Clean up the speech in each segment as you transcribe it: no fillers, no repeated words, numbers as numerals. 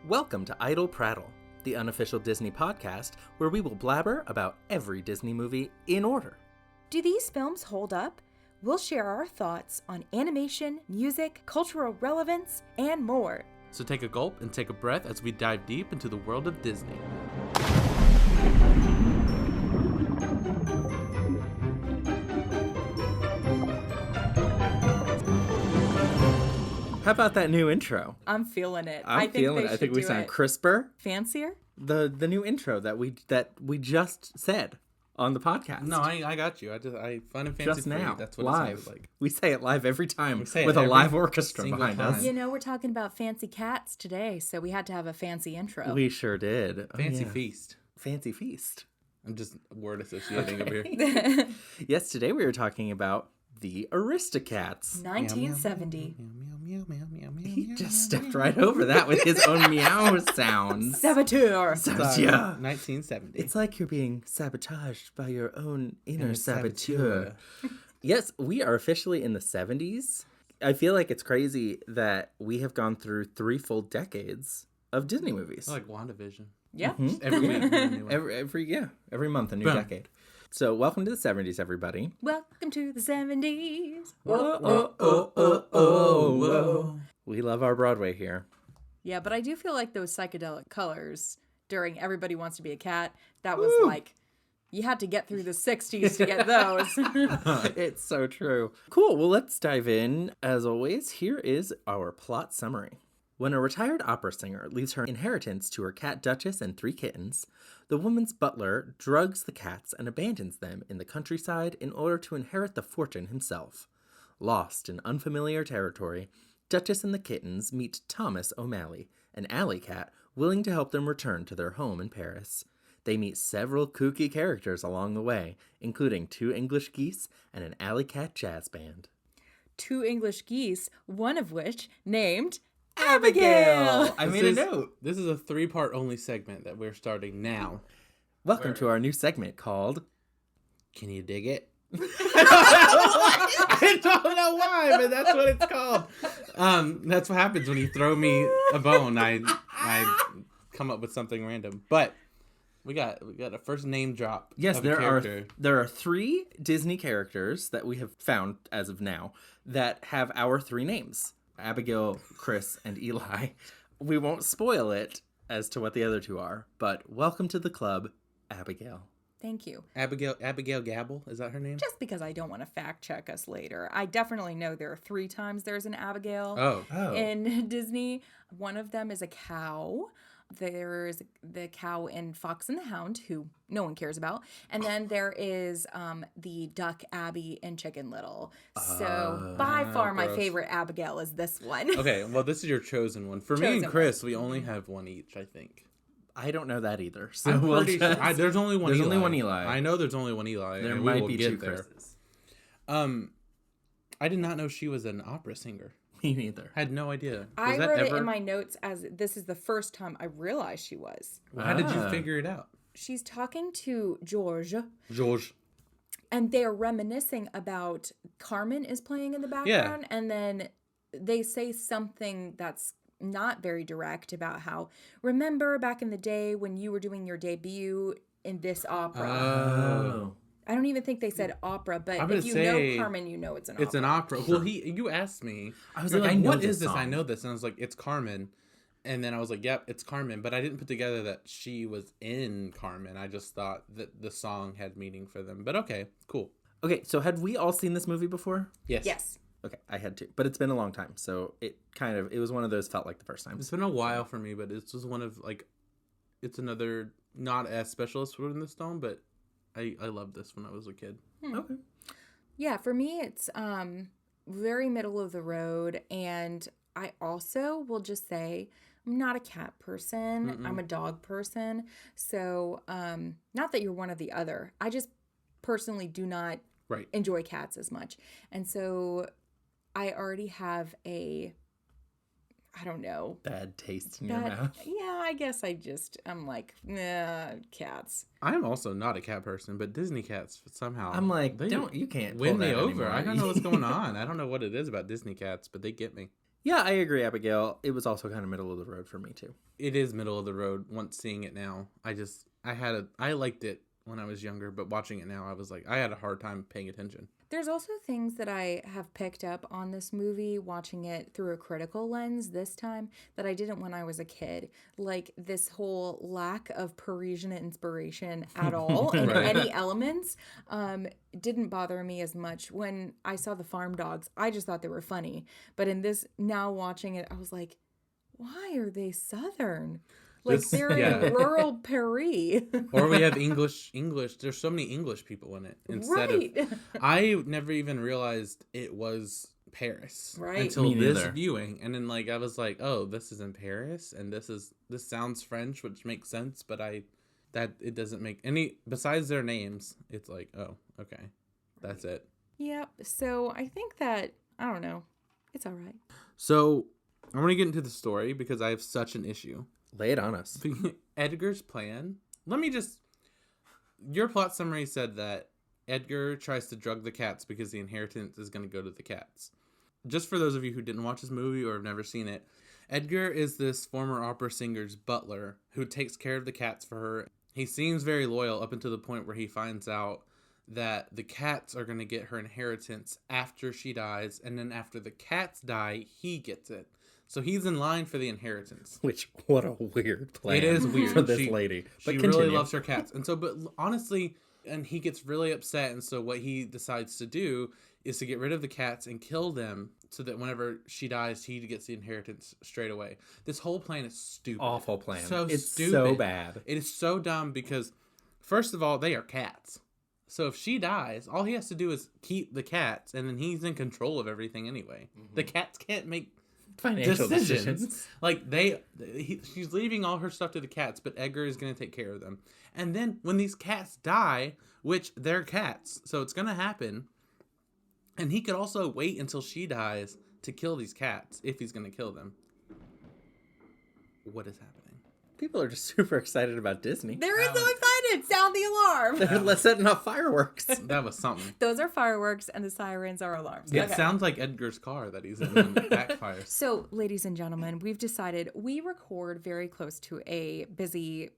Welcome to Idle Prattle, the unofficial Disney podcast where we will blabber about every Disney movie in order. Do these films hold up? We'll share our thoughts on animation, music, cultural relevance, and more. So take a gulp and take a breath as we dive deep into the world of Disney. How about that new intro? I'm feeling it. I think we sound crisper. Fancier? The new intro that we just said on the podcast. No, I got you. I fun and fancy just now. That's what live. it sounded like. We say it live every time We say it with a every live orchestra single behind time. us. You know, we're talking about fancy cats today, so we had to have a fancy intro. We sure did. Fancy yeah. feast. Fancy feast. I'm just word associating over here. Yes, today we were talking about the Aristocats. 1970. He just stepped right over that with his own meow sounds. Saboteur. Saboteur. 1970. It's like you're being sabotaged by your own inner saboteur. Yes, we are officially in the 70s. I feel like it's crazy that we have gone through 3 full decades of Disney movies. Like WandaVision. Yeah. Every week. Anyway. Every month a new Boom. decade. So welcome to the 70s, everybody. Welcome to the 70s. Whoa. We love our Broadway here. Yeah, but I do feel like those psychedelic colors during Everybody Wants to Be a Cat, that was like, you had to get through the 60s to get those. It's so true. Cool. Well, let's dive in. As always, here is our plot summary. When a retired opera singer leaves her inheritance to her cat Duchess and 3 kittens, the woman's butler drugs the cats and abandons them in the countryside in order to inherit the fortune himself. Lost in unfamiliar territory, Duchess and the kittens meet Thomas O'Malley, an alley cat willing to help them return to their home in Paris. They meet several kooky characters along the way, including 2 English geese and an alley cat jazz band. 2 English geese, one of which named Abigail. I made a note. This is a 3-part only segment that we're starting now. Welcome to our new segment called Can you dig it? I don't know why, but that's what it's called. That's what happens when you throw me a bone. I come up with something random. But we got a first name drop. Yes, of a character. there are 3 Disney characters that we have found as of now that have our 3 names. Abigail, Chris, and Eli. We won't spoil it as to what the other 2 are, but welcome to the club, Abigail. Thank you. Abigail Gabble, is that her name? Just because I don't want to fact check us later. I definitely know there are 3 times there's an Abigail Oh. in Disney. One of them is a cow. There's the cow in Fox and the Hound, who no one cares about. And then there is the duck Abby in Chicken Little. So by far my favorite Abigail is this one. Okay, well, this is your chosen one. For me and Chris, we only have one each, I think. I don't know that either. So I'm pretty sure. There's only one Eli. Only one Eli. I know there's only one Eli. There and might we will be get 2 there. Chris's. I did not know she was an opera singer. Me neither. Had no idea. I wrote it in my notes as this is the first time I realized she was. Well, how did you figure it out? She's talking to George. George. And they're reminiscing about Carmen is playing in the background. Yeah. And then they say something that's not very direct about how, remember back in the day when you were doing your debut in this opera? Oh. I don't even think they said opera, but if you know Carmen, you know it's an opera. It's an opera. Well, you asked me. I was like, what is this? I know this. And I was like, it's Carmen. And then I was like, yep, it's Carmen. But I didn't put together that she was in Carmen. I just thought that the song had meaning for them. But okay, cool. Okay, so had we all seen this movie before? Yes. Yes. Okay, I had to. But it's been a long time. So it was one of those felt like the first time. It's been a while for me, but it's just one of, it's another, not as special as Sword in the Stone, but I loved this when I was a kid. Okay. Yeah, for me, it's very middle of the road. And I also will just say, I'm not a cat person. Mm-mm. I'm a dog person. So not that you're one or the other. I just personally do not enjoy cats as much. And so I already have I don't know. Bad taste in your mouth. Yeah, I guess I'm like, nah, cats. I'm also not a cat person, but Disney cats somehow. I'm like, you can't win me over. anymore. I don't know what's going on. I don't know what it is about Disney cats, but they get me. Yeah, I agree, Abigail. It was also kind of middle of the road for me too. It is middle of the road once seeing it now. I liked it when I was younger, but watching it now, I was like, I had a hard time paying attention. There's also things that I have picked up on this movie, watching it through a critical lens this time, that I didn't when I was a kid. Like this whole lack of Parisian inspiration at all in Right. any elements didn't bother me as much. When I saw the farm dogs, I just thought they were funny. But in this, now watching it, I was like, why are they Southern? Like they're in rural Paris. Or we have English. There's so many English people in it. Instead of, I never even realized it was Paris until Me this neither. viewing, and then like I was like, oh, this is in Paris, and this sounds French, which makes sense, but it doesn't make any besides their names. It's like, oh, okay, that's it. Yep. So I think that, I don't know, it's all right. So I want to get into the story because I have such an issue. Lay it on us. Edgar's plan. Your plot summary said that Edgar tries to drug the cats because the inheritance is going to go to the cats. Just for those of you who didn't watch this movie or have never seen it, Edgar is this former opera singer's butler who takes care of the cats for her. He seems very loyal up until the point where he finds out that the cats are going to get her inheritance after she dies, and then after the cats die, he gets it. So he's in line for the inheritance. Which, what a weird plan. It is weird for this lady. But She continue. really loves her cats. And so, but honestly, and he gets really upset. And so what he decides to do is to get rid of the cats and kill them so that whenever she dies, he gets the inheritance straight away. This whole plan is stupid. Awful plan. So it's stupid. so bad. It is so dumb because, first of all, they are cats. So if she dies, all he has to do is keep the cats, and then he's in control of everything anyway. Mm-hmm. The cats can't make Financial decisions. decisions. Like she's leaving all her stuff to the cats, but Edgar is going to take care of them. And then when these cats die, which they're cats, so it's going to happen, and he could also wait until she dies to kill these cats if he's going to kill them. What is happening? People are just super excited about Disney. They're so excited. Sound the alarm. They're setting off fireworks. That was something. Those are fireworks, and the sirens are alarms. Yeah, Okay. It sounds like Edgar's car that he's in when it backfires. So, ladies and gentlemen, we've decided we record very close to a busy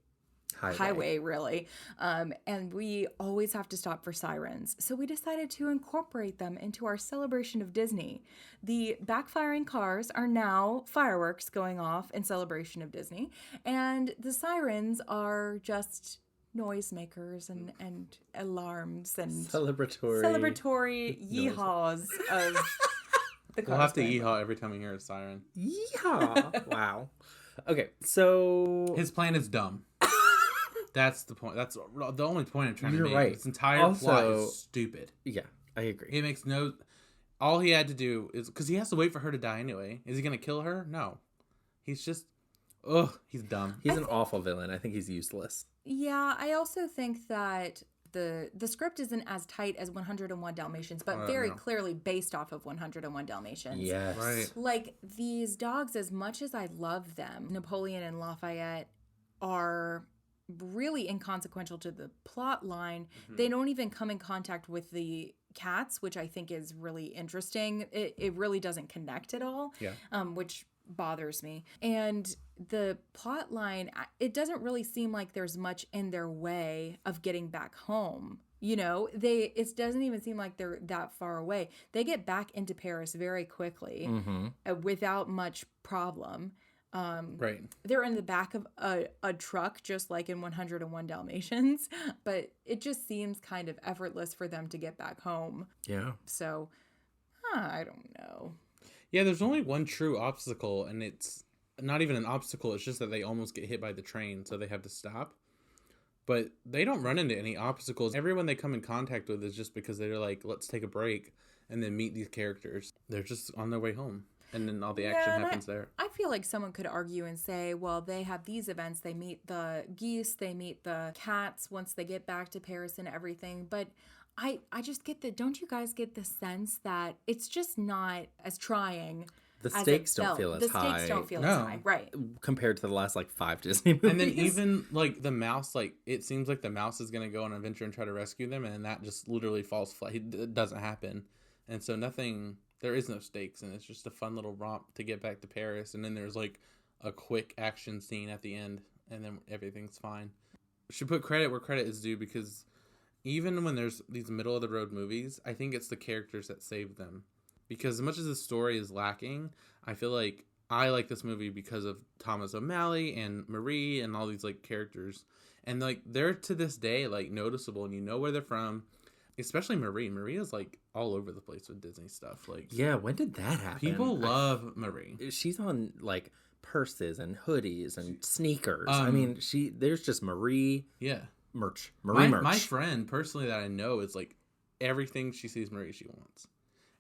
highway, really. And we always have to stop for sirens. So we decided to incorporate them into our celebration of Disney. The backfiring cars are now fireworks going off in celebration of Disney. And the sirens are just noisemakers and alarms and celebratory yeehaws of the cars. We'll have to yeehaw every time we hear a siren. Yeehaw. Wow. Okay, so His plan is dumb. That's the point. That's the only point I'm trying to make. Right. This entire plot is stupid. Yeah, I agree. It makes no... All he had to do is... Because he has to wait for her to die anyway. Is he going to kill her? No. He's just... Ugh, he's dumb. He's an awful villain. I think he's useless. Yeah, I also think that the script isn't as tight as 101 Dalmatians, but very clearly based off of 101 Dalmatians. Yes. Right. Like, these dogs, as much as I love them, Napoleon and Lafayette are really inconsequential to the plot line. Mm-hmm. They don't even come in contact with the cats, which I think is really interesting. It really doesn't connect at all, which bothers me. And the plot line, it doesn't really seem like there's much in their way of getting back home. You know, it doesn't even seem like they're that far away. They get back into Paris very quickly without much problem. Right. They're in the back of a truck, just like in 101 Dalmatians, but it just seems kind of effortless for them to get back home. Yeah. So, I don't know. Yeah, there's only one true obstacle, and it's not even an obstacle. It's just that they almost get hit by the train, so they have to stop. But they don't run into any obstacles. Everyone they come in contact with is just because they're like, let's take a break and then meet these characters. They're just on their way home. And then all the action happens there. I feel like someone could argue and say, well, they have these events. They meet the geese. They meet the cats once they get back to Paris and everything. But I just get don't you guys get the sense that it's just not as trying? The stakes don't feel as high. The stakes don't feel as high, right. Compared to the last, 5 Disney movies. And then even, the mouse, it seems like the mouse is going to go on an adventure and try to rescue them. And that just literally falls flat. It doesn't happen. And so nothing... there is no stakes, and it's just a fun little romp to get back to Paris. And then there's like a quick action scene at the end, and then everything's fine. Should put credit where credit is due, because even when there's these middle of the road movies, I think it's the characters that save them. Because as much as the story is lacking, I feel like I like this movie because of Thomas O'Malley and Marie and all these like characters. And like they're to this day like noticeable, and you know where they're from. Especially Marie. Marie is like all over the place with Disney stuff. Like, yeah, when did that happen? people love Marie. She's on like purses and hoodies and sneakers. I mean, there's just Marie. Yeah. Merch. Marie merch. My friend personally that I know is like everything she sees Marie she wants.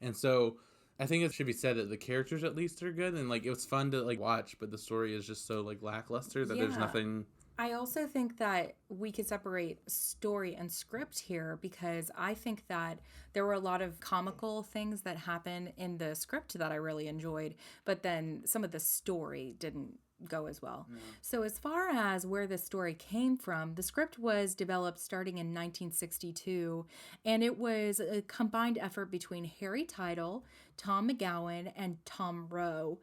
And so I think it should be said that the characters at least are good, and like it was fun to like watch, but the story is just so like lackluster that there's nothing. I also think that we could separate story and script here, because I think that there were a lot of comical things that happened in the script that I really enjoyed, but then some of the story didn't go as well. No. So as far as where the story came from, the script was developed starting in 1962, and it was a combined effort between Harry Title, Tom McGowan, and Tom Rowe.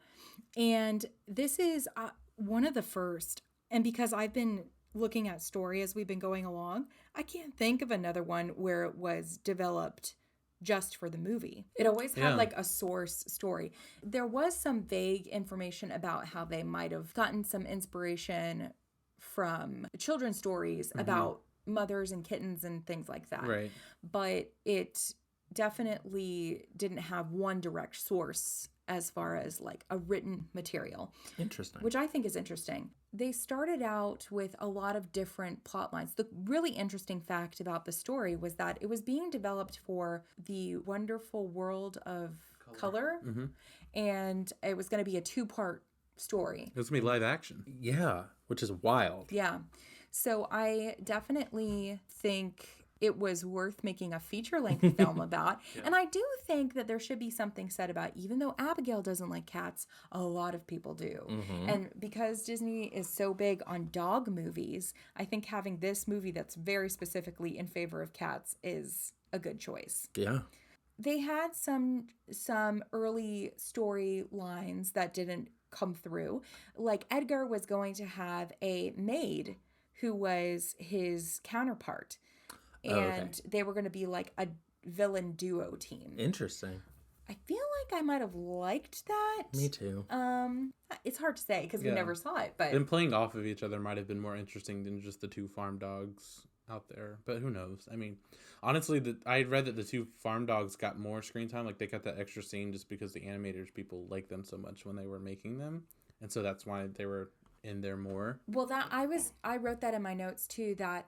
And this is one of the first. And because I've been looking at story as we've been going along, I can't think of another one where it was developed just for the movie. It always had like a source story. There was some vague information about how they might have gotten some inspiration from children's stories about mothers and kittens and things like that. Right. But it definitely didn't have one direct source as far as like a written material. Interesting. Which I think is interesting. They started out with a lot of different plot lines. The really interesting fact about the story was that it was being developed for the wonderful world of color. And it was going to be a 2-part story. It was going to be live action. Yeah, which is wild. Yeah. So I definitely think it was worth making a feature-length film about. And I do think that there should be something said about, even though Abigail doesn't like cats, a lot of people do. And because Disney is so big on dog movies, I think having this movie that's very specifically in favor of cats is a good choice. Yeah. They had some early storylines that didn't come through. Like Edgar was going to have a maid who was his counterpart. And they were going to be like a villain duo team. Interesting. I feel like I might have liked that. Me too. It's hard to say because we never saw it. But and playing off of each other might have been more interesting than just the 2 farm dogs out there. But who knows? I mean, honestly, I read that the 2 farm dogs got more screen time. Like they got that extra scene just because the animators, people liked them so much when they were making them. And so that's why they were in there more. Well, I wrote that in my notes too, that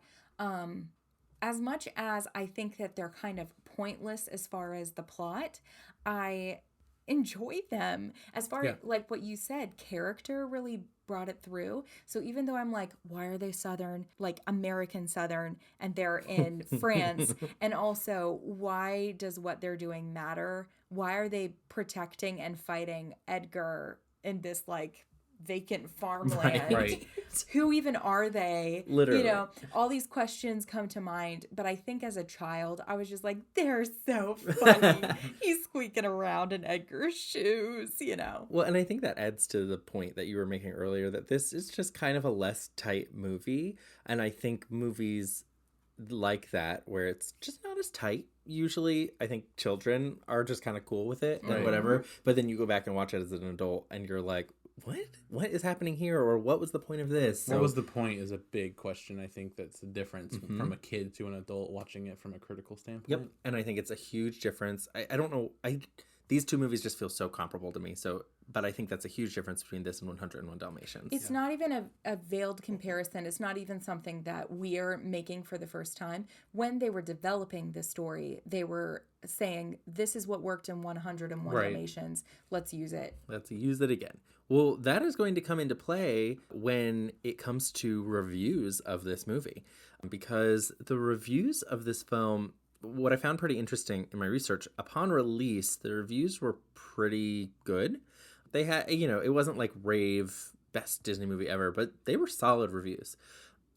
as much as I think that they're kind of pointless as far as the plot, I enjoy them. As far as like what you said, character really brought it through. So even though I'm like, why are they Southern, like American Southern, and they're in France? And also, why does what they're doing matter? Why are they protecting and fighting Edgar in this like vacant farmland? Right. Who even are they? Literally. You know, all these questions come to mind. But I think as a child, I was just like, they're so funny. He's squeaking around in Edgar's shoes, you know. Well, and I think that adds to the point that you were making earlier, that this is just kind of a less tight movie. And I think movies like that, where it's just not as tight, usually I think children are just kind of cool with it and whatever. But then you go back and watch it as an adult and you're like, what is happening here, or what was the point of this? What was the point is a big question. I think that's the difference from a kid to an adult watching it from a critical standpoint. Yep. And I think it's a huge difference. I don't know, these 2 movies just feel so comparable to me, but I think that's a huge difference between this and 101 Dalmatians. It's not even a veiled comparison. It's not even something that we're making for the first time. When they were developing the story, they were saying, this is what worked in 101 Dalmatians. Let's use it. Let's use it again. Well, that is going to come into play when it comes to reviews of this movie, because the reviews of this film, what I found pretty interesting in my research, upon release, the reviews were pretty good. They had, it wasn't like rave best Disney movie ever, but they were solid reviews.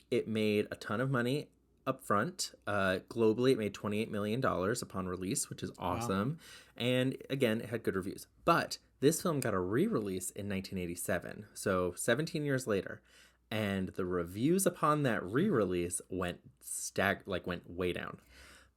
It made a ton of money up front. Globally, it made $28 million upon release, which is awesome. Wow. And again, it had good reviews. But this film got a re-release in 1987, so 17 years later. And the reviews upon that re-release went way down.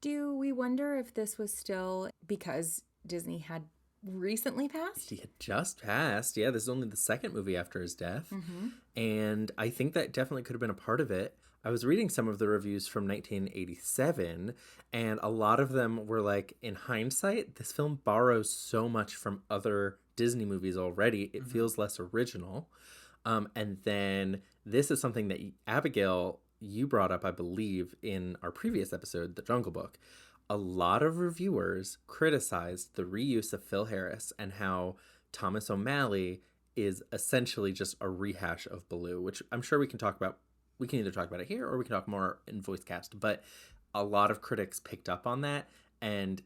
Do we wonder if this was still because Disney had recently passed? He had just passed. Yeah, this is only the second movie after his death. Mm-hmm. And I think that definitely could have been a part of it. I was reading some of the reviews from 1987, and a lot of them were like, in hindsight, this film borrows so much from other Disney movies already. It feels less original. And then this is something that Abigail, you brought up, I believe, in our previous episode, The Jungle Book. A lot of reviewers criticized the reuse of Phil Harris and how Thomas O'Malley is essentially just a rehash of Baloo, which I'm sure we can talk about. We can either talk about it here or we can talk more in voice cast. But a lot of critics picked up on that. And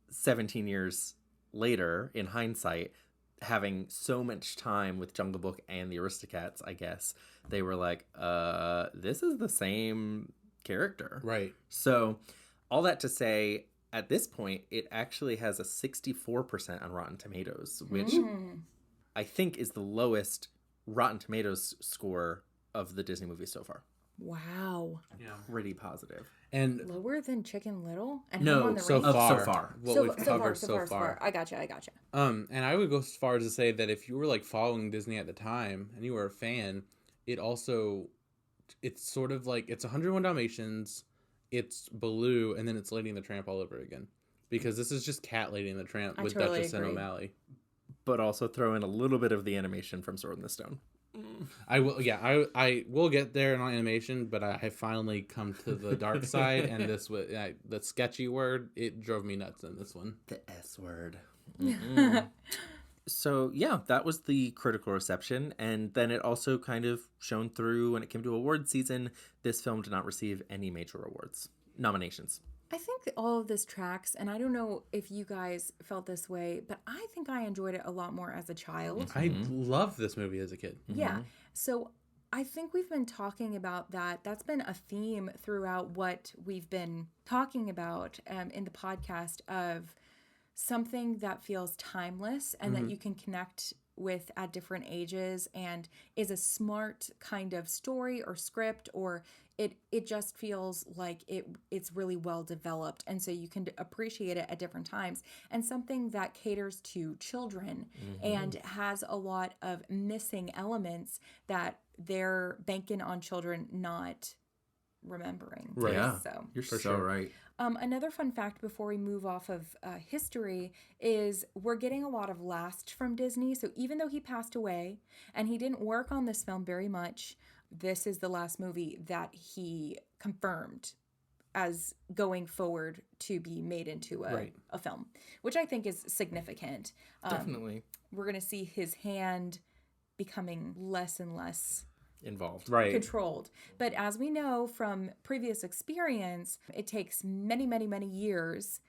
17 years later, in hindsight, having so much time with Jungle Book and the Aristocats, I guess, they were like, this is the same character. Right. So all that to say, at this point, it actually has a 64% on Rotten Tomatoes, which I think is the lowest Rotten Tomatoes score of the Disney movies so far. Wow. Yeah. Pretty positive. And lower than Chicken Little? And no, Home on the so Range? far. What we've covered so far. I gotcha. And I would go as far as to say that if you were like following Disney at the time and you were a fan, it's sort of like, it's 101 Dalmatians, it's Baloo, and then it's Lady and the Tramp all over again. Because this is just Cat Lady and the Tramp with totally Duchess agree. and O'Malley. But also throw in a little bit of the animation from Sword in the Stone. I will get there on animation, but I have finally come to the dark side, and the sketchy word, it drove me nuts in this one. The S word. So yeah, that was the critical reception, and then it also kind of shone through when it came to award season. This film did not receive any major awards nominations. I think all of this tracks, and I don't know if you guys felt this way, but I think I enjoyed it a lot more as a child. I loved this movie as a kid. Yeah. So I think we've been talking about that. That's been a theme throughout what we've been talking about in the podcast, of something that feels timeless and that you can connect with at different ages and is a smart kind of story or script, or it just feels like it's really well developed, and so you can appreciate it at different times, and something that caters to children and has a lot of missing elements that they're banking on children not remembering. Right. Yeah, So you're so right. another fun fact before we move off of history is we're getting a lot of last from Disney. So even though he passed away and he didn't work on this film very much, this is the last movie that he confirmed as going forward to be made into a film, which I think is significant. Definitely. We're going to see his hand becoming less and less involved. Right. controlled. But as we know from previous experience, it takes many, many, many years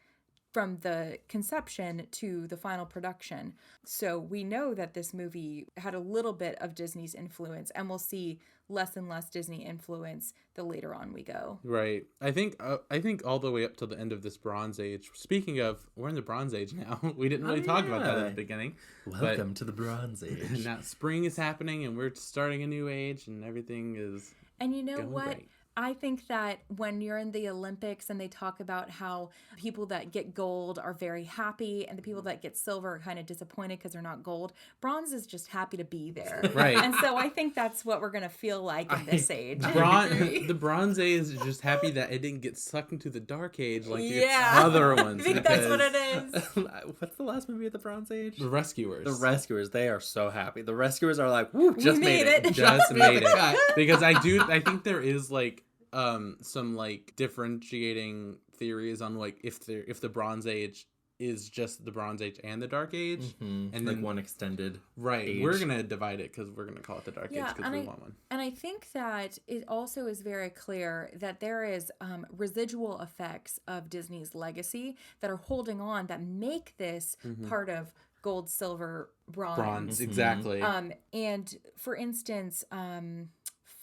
from the conception to the final production. So we know that this movie had a little bit of Disney's influence, and we'll see less and less Disney influence the later on we go. Right. I think all the way up till the end of this Bronze Age. Speaking of, we're in the Bronze Age now. We didn't really talk about that at the beginning. Welcome to the Bronze Age. Now spring is happening, and we're starting a new age, and everything is And you know going what? great. I think that when you're in the Olympics and they talk about how people that get gold are very happy and the people that get silver are kind of disappointed because they're not gold, bronze is just happy to be there. Right. And so I think that's what we're going to feel like in this age. The Bronze Age is just happy that it didn't get sucked into the Dark Age like the Yeah. other ones. I think that's what it is. What's the last movie of the Bronze Age? The Rescuers. The Rescuers. They are so happy. The Rescuers are like, woo, just made it. Just made it. Because I think there is like some like differentiating theories on like if the Bronze Age is just the Bronze Age and the Dark Age, and and like then one extended right, age. we're gonna divide it because we're gonna call it the Dark Age because we want one. And I think that it also is very clear that there is residual effects of Disney's legacy that are holding on that make this part of gold, silver, bronze. Exactly. And for instance,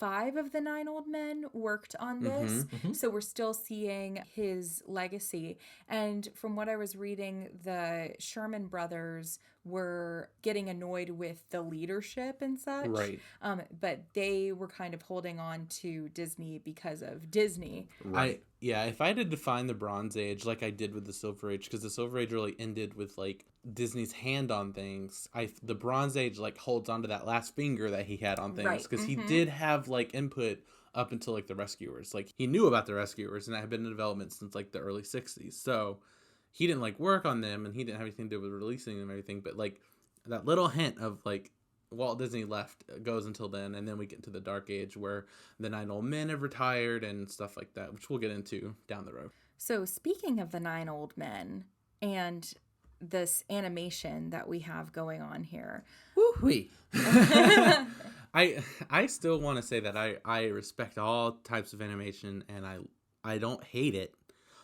5 of the 9 old men worked on this. So we're still seeing his legacy. And from what I was reading, the Sherman brothers were getting annoyed with the leadership and such. Right. But they were kind of holding on to Disney because of Disney. Right. If I had to define the Bronze Age like I did with the Silver Age, because the Silver Age really ended with like Disney's hand on things, the Bronze Age like holds onto that last finger that he had on things, because he did have like input up until like the Rescuers. Like he knew about the Rescuers, and that had been in development since like the early 60s. So he didn't like work on them, and he didn't have anything to do with releasing them and everything. But like that little hint of like Walt Disney left goes until then, and then we get into the Dark Age where the 9 old men have retired and stuff like that, which we'll get into down the road. So speaking of the 9 old men and this animation that we have going on here. Woo-wee. I still want to say that I respect all types of animation, and I don't hate it.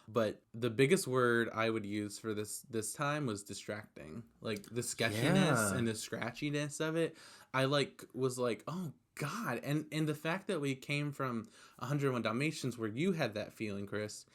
But the biggest word I would use for this time was distracting. Like the sketchiness and the scratchiness of it. I was like, oh God. And the fact that we came from 101 Dalmatians where you had that feeling, Chris.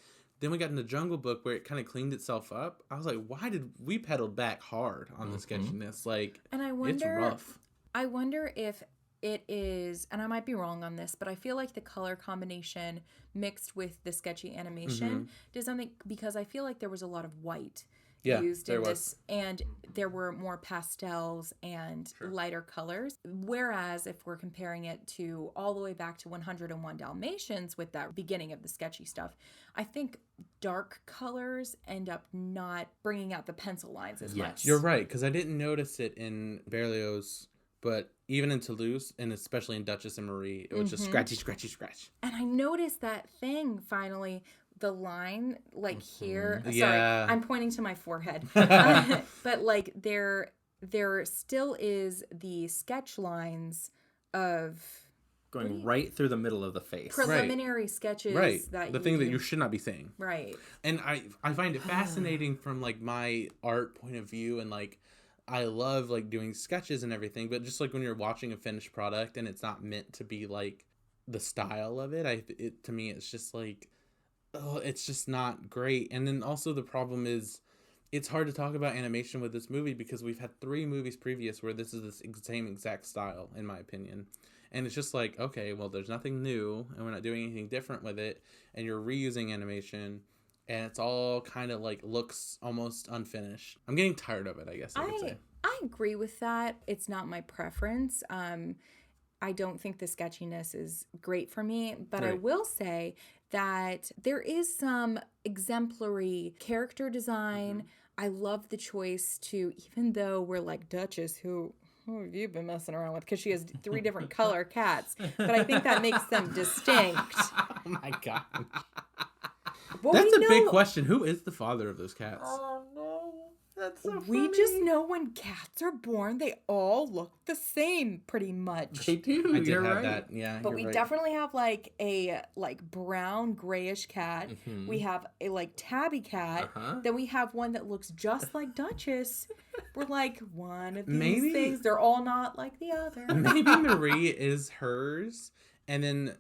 Then we got into Jungle Book where it kind of cleaned itself up. I was like, why did we pedal back hard on the sketchiness? Like, and it's rough. I wonder if it is, and I might be wrong on this, but I feel like the color combination mixed with the sketchy animation did something, because I feel like there was a lot of white used in this, and there were more pastels and lighter colors. Whereas if we're comparing it to all the way back to 101 Dalmatians with that beginning of the sketchy stuff, I think dark colors end up not bringing out the pencil lines as much. You're right, because I didn't notice it in Berlioz. But even in Toulouse, and especially in Duchess and Marie, it was just scratchy, scratchy, scratch. And I noticed that thing finally, the line, like here. Yeah. Sorry, I'm pointing to my forehead. But like there still is the sketch lines of Going right through the middle of the face. preliminary sketches. Right. That the thing that you should not be saying. Right. And I find it fascinating from like my art point of view, and like I love like doing sketches and everything, but just like when you're watching a finished product and it's not meant to be like the style of it, to me it's just like, oh, it's just not great. And then also the problem is it's hard to talk about animation with this movie because we've had 3 movies previous where this is the same exact style, in my opinion. And it's just like, okay, well, there's nothing new and we're not doing anything different with it, and you're reusing animation. And it's all kind of like looks almost unfinished. I'm getting tired of it, I guess I could say. I agree with that. It's not my preference. I don't think the sketchiness is great for me, but I will say that there is some exemplary character design. I love the choice to, even though we're like Duchess, who have you been messing around with? Because she has 3 different color cats. But I think that makes them distinct. Oh my God. Well, That's a big question. Who is the father of those cats? Oh no, that's so We funny. just know when cats are born, they all look the same, pretty much. They do. I did You're have right. that. Yeah, But you're we right. definitely have like a brown grayish cat. We have a like tabby cat. Then we have one that looks just like Duchess. We're like, one of these things. They're all not like the other. Maybe Marie is hers, and then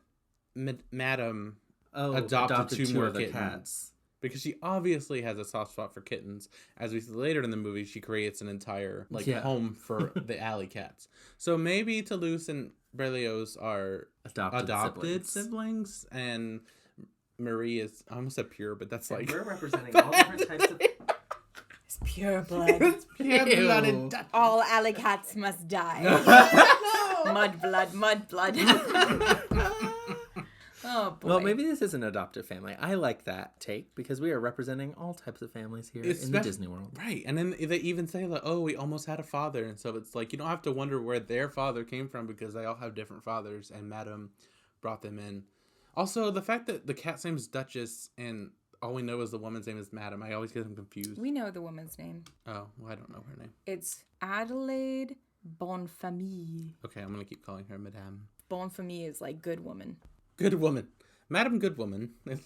Madame adopted 2 more of the kittens. cats. Because she obviously has a soft spot for kittens. As we see later in the movie, she creates an entire home for the alley cats. So maybe Toulouse and Berlioz are adopted siblings, and Marie is, I almost said pure, but that's like... We're representing all different types of... It's pure blood. Pure-blooded All alley cats must die. Mud blood. Oh, boy. Well, maybe this is an adoptive family. I like that take because we are representing all types of families here in the Disney world. Right. And then they even say, like, oh, we almost had a father. And so it's like, you don't have to wonder where their father came from because they all have different fathers, and Madame brought them in. Also, the fact that the cat's name is Duchess and all we know is the woman's name is Madame, I always get them confused. We know the woman's name. Oh, well, I don't know her name. It's Adelaide Bonfamille. Okay, I'm going to keep calling her Madame. Bonfamille is like good woman. Good woman. Madam Good Woman. We'll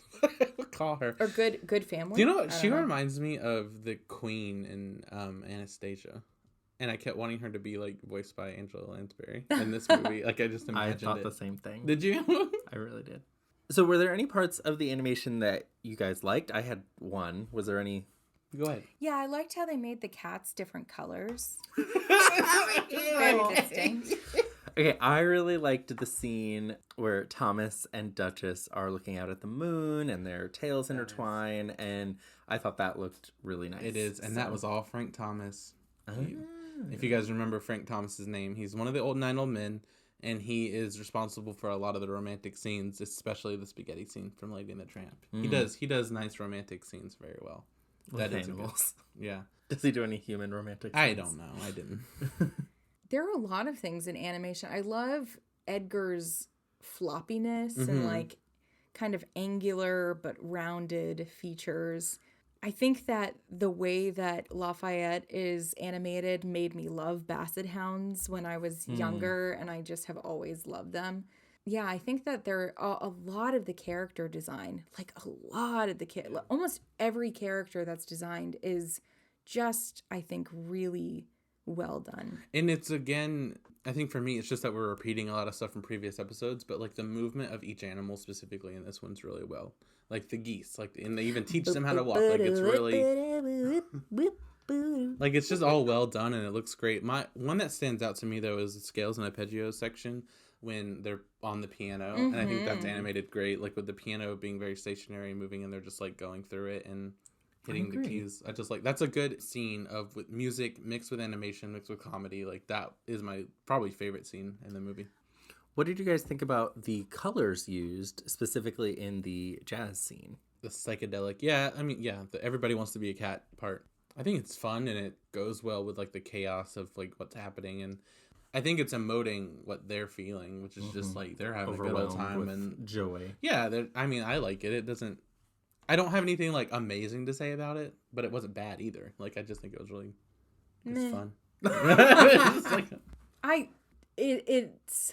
call her. Or good family. Do you know what? She reminds me of the Queen in Anastasia. and I kept wanting her to be like voiced by Angela Lansbury in this movie. Like I just I imagined thought it. the same thing. Did you? I really did. So were there any parts of the animation that you guys liked? I had one. Was there any? Go ahead. Yeah, I liked how they made the cats different colors. Very distinct. Okay, I really liked the scene where Thomas and Duchess are looking out at the moon and their tails intertwine, and I thought that looked really nice. It is, and that was all Frank Thomas. Ah. If you guys remember Frank Thomas's name, he's one of the nine old men, and he is responsible for a lot of the romantic scenes, especially the spaghetti scene from Lady and the Tramp. He does nice romantic scenes very well. With That is animals. Yeah. Does he do any human romantic scenes? I don't know. I didn't. There are a lot of things in animation. I love Edgar's floppiness and like kind of angular but rounded features. I think that the way that Lafayette is animated made me love Basset Hounds when I was younger, and I just have always loved them. Yeah, I think that there are a lot of the character design, like a lot of the almost every character that's designed is just, I think, really well done. And it's, again, I think for me, it's just that we're repeating a lot of stuff from previous episodes, but like the movement of each animal specifically in this one's really well. Like the geese, like, and they even teach them how to walk. Like it's really, like it's just all well done and it looks great. My one that stands out to me though is the scales and arpeggios section when they're on the piano, and I think that's animated great. Like with the piano being very stationary, moving, and they're just like going through it and hitting the keys. I just like that's a good scene of with music mixed with animation mixed with comedy. Like that is my probably favorite scene in the movie. What did you guys think about the colors used specifically in the jazz scene? The psychedelic, yeah. I mean, yeah. The everybody wants to be a cat part. I think it's fun and it goes well with like the chaos of like what's happening, and I think it's emoting what they're feeling, which is just like they're having a good old time with and joy. Yeah, I mean, I like it. It doesn't. I don't have anything like amazing to say about it, but it wasn't bad either. Like I just think it was really fun. It's like, It's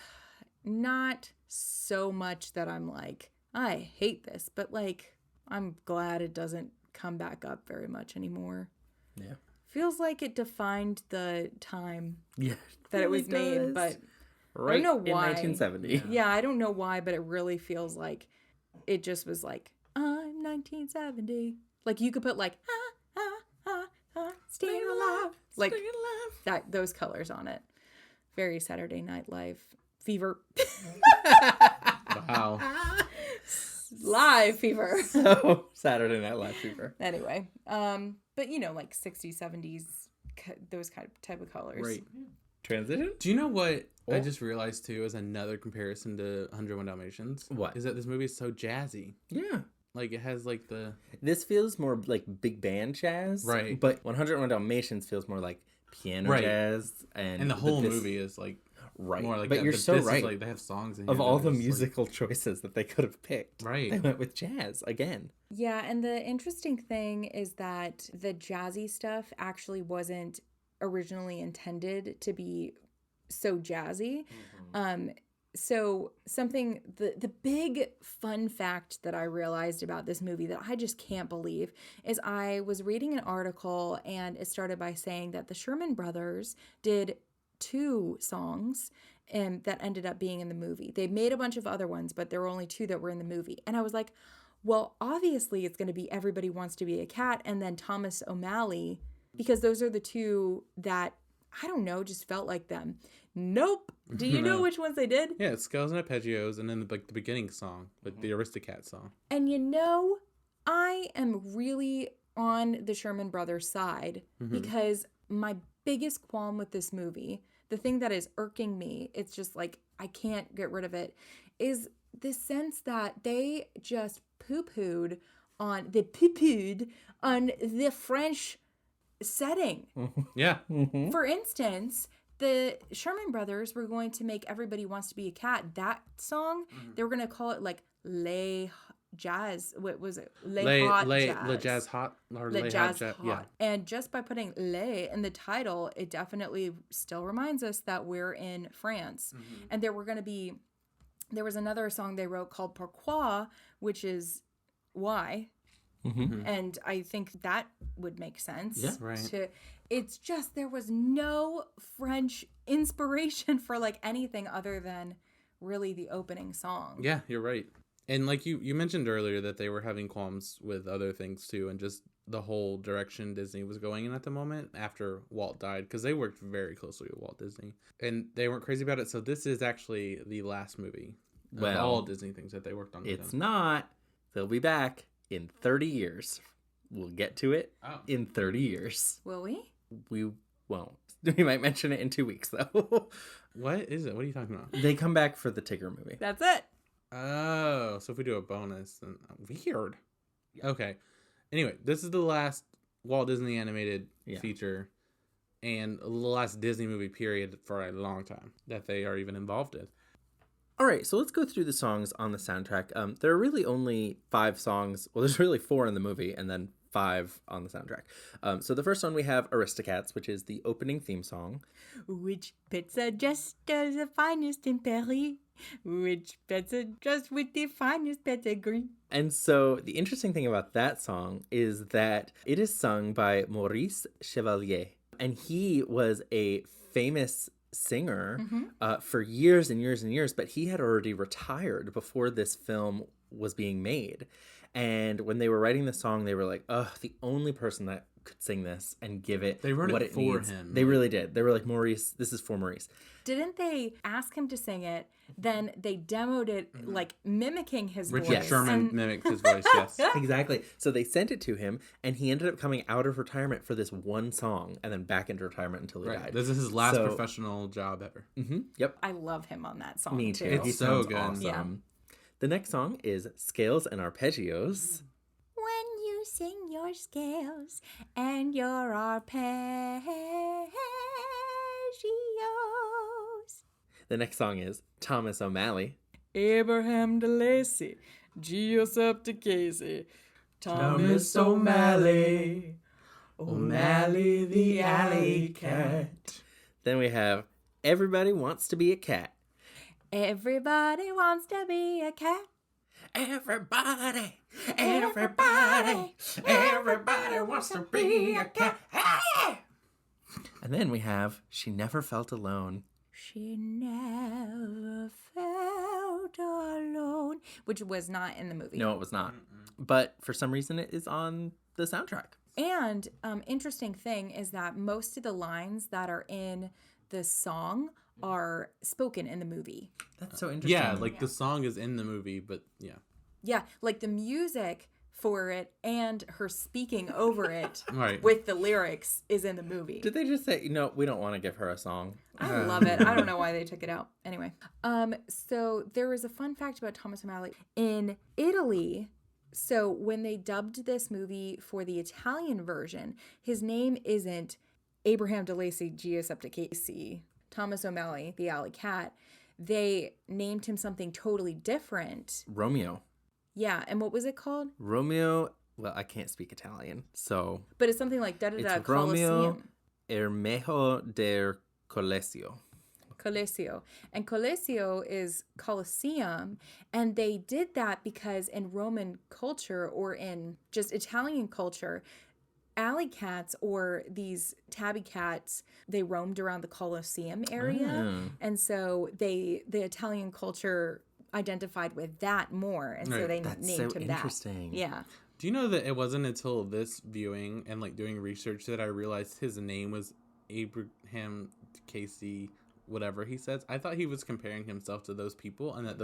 not so much that I'm like, I hate this, but like I'm glad it doesn't come back up very much anymore. Yeah. Feels like it defined the time Yeah. that it was made, but right I don't know in why. 1970. Yeah, I don't know why, but it really feels like it just was like, I'm 1970. Like you could put like, staying alive. Like that, those colors on it. Very Saturday Night Live fever. wow. Live fever. So Saturday Night Live fever. Anyway, but you know, like 60s, 70s, those type of colors. Right. Transition? Do you know what I just realized too as another comparison to 101 Dalmatians? What? Is that this movie is so jazzy. Yeah. Like it has like the This feels more like big band jazz. Right. But 101 Dalmatians feels more like piano jazz. And the whole movie is like right. more like but that. you're so this is, right. like, they have songs in Of here all that the are just, musical choices that they could have picked. Right. They went with jazz again. Yeah, and the interesting thing is that the jazzy stuff actually wasn't originally intended to be so jazzy. So something, the big fun fact that I realized about this movie that I just can't believe is I was reading an article and it started by saying that the Sherman Brothers did 2 songs that ended up being in the movie. They made a bunch of other ones, but there were only 2 that were in the movie. And I was like, well, obviously it's going to be Everybody Wants to Be a Cat and then Thomas O'Malley, because those are the 2 that, I don't know, just felt like them. Nope. Do you know which ones they did? Yeah, it's Scales and Arpeggios, and then the beginning song, like the Aristocats song. And you know, I am really on the Sherman Brothers side because my biggest qualm with this movie, the thing that is irking me, it's just like I can't get rid of it, is the sense that they just poo-pooed on the French setting. Yeah. For instance, the Sherman Brothers were going to make Everybody Wants to Be a Cat, that song, they were going to call it like Les Jazz. What was it? Le Jazz Hot. Or Le Jazz Hot. Yeah. And just by putting Le in the title, it definitely still reminds us that we're in France. And there was another song they wrote called Pourquoi, which is why. And I think that would make sense. Yeah. Right. it's just there was no French inspiration for like anything other than really the opening song. Yeah, you're right. And like you mentioned earlier that they were having qualms with other things too, and just the whole direction Disney was going in at the moment after Walt died, because they worked very closely with Walt Disney, and they weren't crazy about it. So this is actually the last movie of all Disney things that they worked on. It's not. They'll be back in 30 years. We'll get to it in 30 years. Will we? We won't. We might mention it in 2 weeks, though. What is it? What are you talking about? They come back for the Tigger movie. That's it. Oh, so if we do a bonus, then weird. Okay. Anyway, this is the last Walt Disney animated feature and the last Disney movie period for a long time that they are even involved in. All right, so let's go through the songs on the soundtrack. There are really only 5 songs. Well, there's really 4 in the movie and then 5 on the soundtrack. So the first one we have Aristocats, which is the opening theme song. Which pets are just the finest in Paris? Which pets are just with the finest pedigree? And so the interesting thing about that song is that it is sung by Maurice Chevalier. And he was a famous singer for years and years and years, but he had already retired before this film was being made. And when they were writing the song, they were like, oh, the only person that could sing this and give it They wrote what it it for needs. him. They really did. They were like, Maurice, this is for Maurice. Didn't they ask him to sing it? Then they demoed it, like mimicking his Richard voice. Sherman And mimicked his voice, yes. Exactly. So they sent it to him, and he ended up coming out of retirement for this one song and then back into retirement until he Right. died. This is his last So- professional job ever. Yep. I love him on that song Me too. too. He It's so sounds good. awesome. Yeah. The next song is Scales and Arpeggios. When you sing your scales and your arpeggios. The next song is Thomas O'Malley. Abraham DeLacy, Giuseppe Casey, Thomas O'Malley, O'Malley the alley cat. Then we have Everybody Wants to Be a Cat. Everybody wants to be a cat. Everybody, everybody, everybody wants to be a cat. And then we have She Never Felt Alone. She never felt alone, which was not in the movie. No, it was not. But for some reason, it is on the soundtrack. And interesting thing is that most of the lines that are in the song are spoken in the movie. That's so interesting. Yeah, like the song is in the movie, but yeah. Yeah, like the music for it and her speaking over it Right. with the lyrics is in the movie. Did they just say, no, we don't want to give her a song? I love it. I don't know why they took it out. Anyway, so there was a fun fact about Thomas O'Malley. In Italy, so when they dubbed this movie for the Italian version, his name isn't Abraham DeLacy Giuseppe Casey, Thomas O'Malley, the alley cat. They named him something totally different. Romeo. Yeah, and what was it called? Romeo, well, I can't speak Italian, so But it's something like da-da-da it's Romeo Colosseum. Ermejo del Colegio. Coliseo. And Coliseo is Colosseum. And they did that because in Roman culture or in just Italian culture, alley cats or these tabby cats, they roamed around the Colosseum area. And so the Italian culture identified with that more. And so Right. they That's named so him that. interesting. Yeah. Do you know that it wasn't until this viewing and like doing research that I realized his name was Abraham Casey, whatever he says? I thought he was comparing himself to those people, and that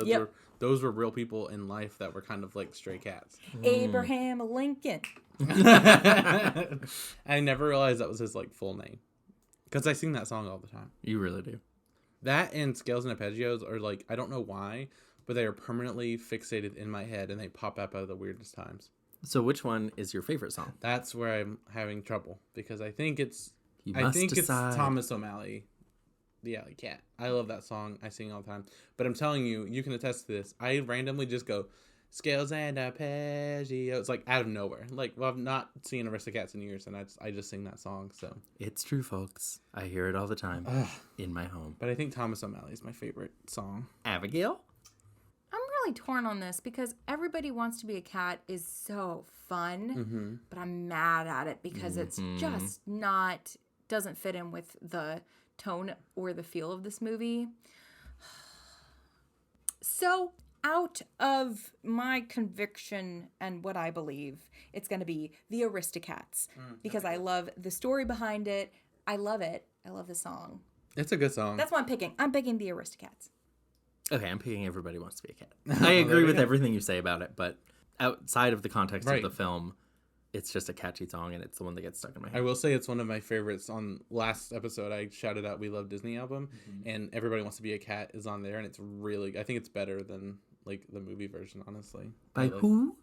those were real people in life that were kind of like stray cats. Abraham Lincoln. I never realized that was his like full name, because I sing that song all the time. You really do. That and Scales and Arpeggios are like, I don't know why, but they are permanently fixated in my head, and they pop up at the weirdest times. So which one is your favorite song? That's where I'm having trouble, because I think it's You must decide. it's Thomas O'Malley, the alley cat. I love that song. I sing all the time. But I'm telling you, you can attest to this. I randomly just go, Scales and Arpeggios, like out of nowhere. Like, well, I've not seen Aristocats in years, and I just sing that song. So, It's true, folks. I hear it all the time in my home. but I think Thomas O'Malley is my favorite song. Abigail? I'm really torn on this because Everybody Wants to Be a Cat is so fun, but I'm mad at it because it's just not doesn't fit in with the tone or the feel of this movie. So, out of my conviction and what I believe, it's going to be the Aristocats because I love the story behind it. I love it. I love the song. It's a good song. That's what I'm picking. I'm picking the Aristocats. Okay, I'm picking Everybody Wants to Be a Cat. I agree with everything you say about it, but outside of the context of the film, it's just a catchy song, and it's the one that gets stuck in my head. I will say it's one of my favorites. On last episode, I shouted out We Love Disney album, and Everybody Wants to Be a Cat is on there, and it's really, I think it's better than like the movie version, honestly. By who?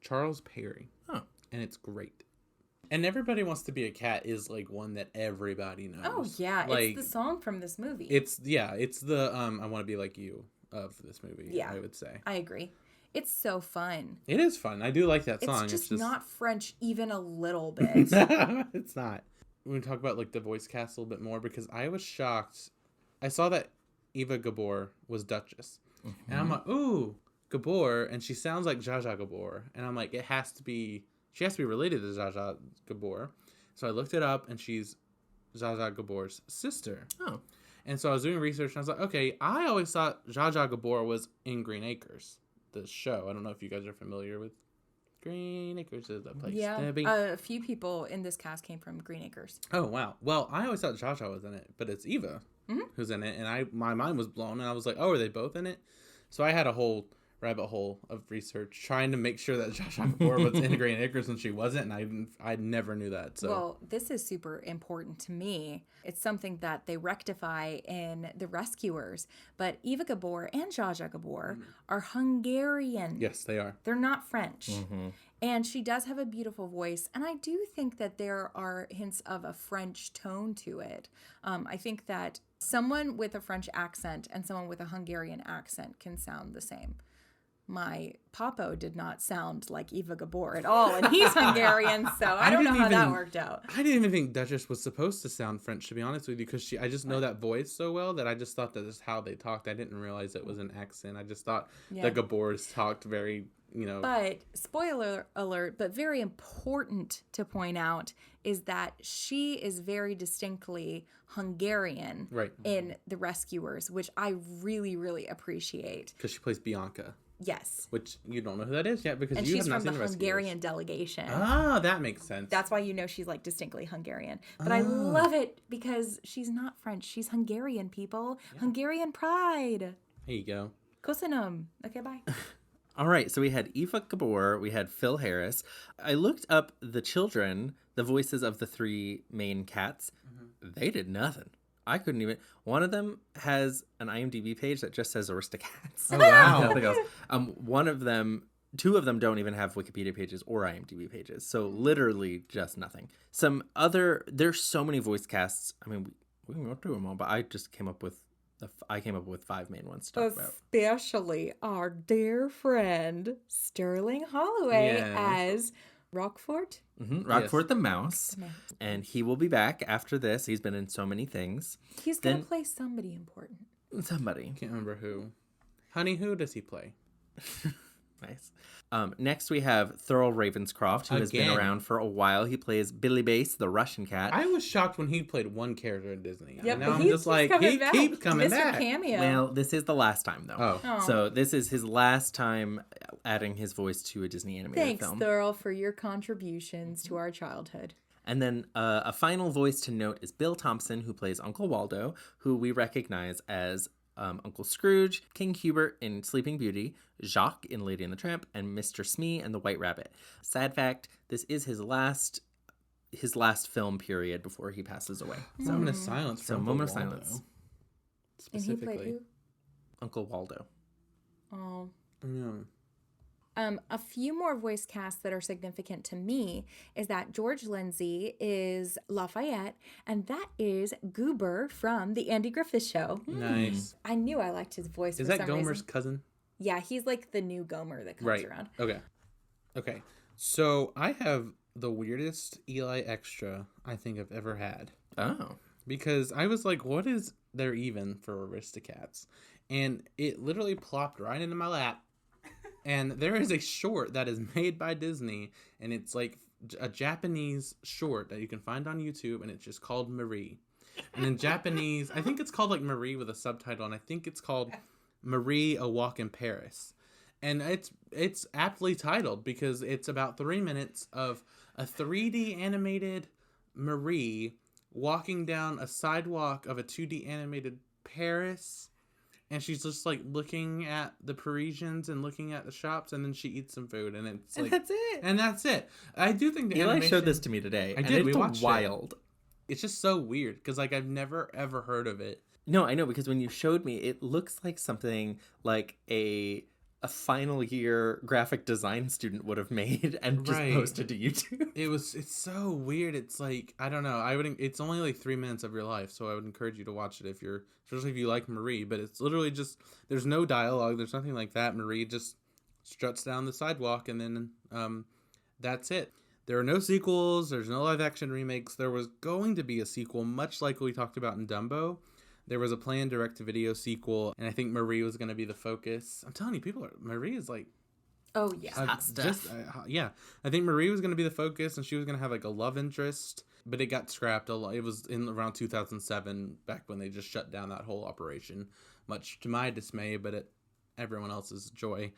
Charles Perry. Oh. And it's great. And Everybody Wants to Be a Cat is like one that everybody knows. Oh, yeah. Like, it's the song from this movie. It's the I Want to Be Like You of this movie, Yeah. I would say. I agree. It's so fun. It is fun. I do like that song. It's just not French even a little bit. It's not. We're going to talk about like the voice cast a little bit more because I was shocked. I saw that Eva Gabor was Duchess. Mm-hmm. And I'm like, ooh, Gabor. And she sounds like Zsa Zsa Gabor. And I'm like, she has to be related to Zsa Zsa Gabor. So I looked it up and she's Zsa Zsa Gabor's sister. Oh. And so I was doing research and I was like, okay, I always thought Zsa Zsa Gabor was in Green Acres, the show. I don't know if you guys are familiar with Green Acres is the place to be. A few people in this cast came from Green Acres. Oh, wow. Well, I always thought Zsa Zsa was in it, but it's Eva who's in it. And my mind was blown, and I was like, oh, are they both in it? So I had a whole rabbit hole of research trying to make sure that Zsa Zsa Gabor was in Green Acres, and she wasn't, and I never knew that. So. Well, this is super important to me. It's something that they rectify in The Rescuers. But Eva Gabor and Zsa Zsa Gabor are Hungarian. Yes, they are. They're not French. And she does have a beautiful voice. And I do think that there are hints of a French tone to it. I think that someone with a French accent and someone with a Hungarian accent can sound the same. My Papo did not sound like Eva Gabor at all, and he's Hungarian, so I don't know how that worked out. I didn't even think Duchess was supposed to sound French, to be honest with you, because I just know that voice so well that I just thought that is how they talked. I didn't realize it was an accent. I just thought that Gabors talked very, But, spoiler alert, but very important to point out, is that she is very distinctly Hungarian in The Rescuers, which I really, really appreciate. Because she plays Bianca. Yes. Which you don't know who that is yet because and you have not seen the The Rescuers. Hungarian delegation. Ah, that makes sense. That's why you know she's like distinctly Hungarian. But I love it because she's not French. She's Hungarian, people. Yeah. Hungarian pride. There you go. Kosinum. Okay, bye. All right, so we had Eva Gabor, we had Phil Harris. I looked up the children, the voices of the three main cats. They did nothing. I couldn't even. One of them has an IMDb page that just says Aristocats. Oh, wow. Nothing else. Two of them don't even have Wikipedia pages or IMDb pages. So literally just nothing. There's so many voice casts. I mean, we can go through them all, but I just came up with 5 main ones to talk about. Especially our dear friend Sterling Holloway as Rockfort. Rockfort the Mouse. And he will be back after this. He's been in so many things. He's going to play somebody important. Somebody. Can't remember who. Honey, who does he play? Nice. Next we have Thurl Ravenscroft, who has been around for a while. He plays Billy Bass, the Russian cat. I was shocked when he played one character in Disney. Yep, now I'm just like, he keeps coming back. Cameo. Well, this is the last time, though. Oh. So this is his last time adding his voice to a Disney animated film. Thanks, Thurl, for your contributions to our childhood. And then a final voice to note is Bill Thompson, who plays Uncle Waldo, who we recognize as Uncle Scrooge, King Hubert in Sleeping Beauty, Jacques in Lady and the Tramp, and Mr. Smee and the White Rabbit. Sad fact, this is his last film period before he passes away. So moment of silence. So moment of silence. Specifically. And he played who? Uncle Waldo. Oh. Yeah. A few more voice casts that are significant to me is that George Lindsay is Lafayette, and that is Goober from The Andy Griffith Show. Nice. I knew I liked his voice Is for that some Gomer's reason. cousin? Yeah, he's like the new Gomer that comes around. Okay. So I have the weirdest Eli extra I think I've ever had. Oh. Because I was like, what is there even for Aristocats? And it literally plopped right into my lap. And there is a short that is made by Disney, and it's like a Japanese short that you can find on YouTube, and it's just called Marie. And in Japanese, I think it's called like Marie with a subtitle, and I think it's called Marie: A Walk in Paris. And it's aptly titled because it's about 3 minutes of a 3D animated Marie walking down a sidewalk of a 2D animated Paris. And she's just like looking at the Parisians and looking at the shops, and then she eats some food, and it's like, And that's it. And that's it. I do think the Eli animation, showed this to me today. I did. We It's watched wild. It's just so weird because like I've never ever heard of it. No, I know, because when you showed me, it looks like something like a final year graphic design student would have made and just Right. posted to YouTube. It's so weird. It's like, I don't know. It's only like 3 minutes of your life, so I would encourage you to watch it especially if you like Marie. But it's literally just, there's no dialogue, there's nothing like that. Marie just struts down the sidewalk, and then that's it. There are no sequels. There's no live action remakes. There was going to be a sequel, much like we talked about in Dumbo. There was a planned direct-to-video sequel, and I think Marie was going to be the focus. I'm telling you, Marie is like... Oh, yeah. Hot stuff. Yeah. I think Marie was going to be the focus, and she was going to have like a love interest, but it got scrapped. It was in around 2007, back when they just shut down that whole operation, much to my dismay, but everyone else's joy.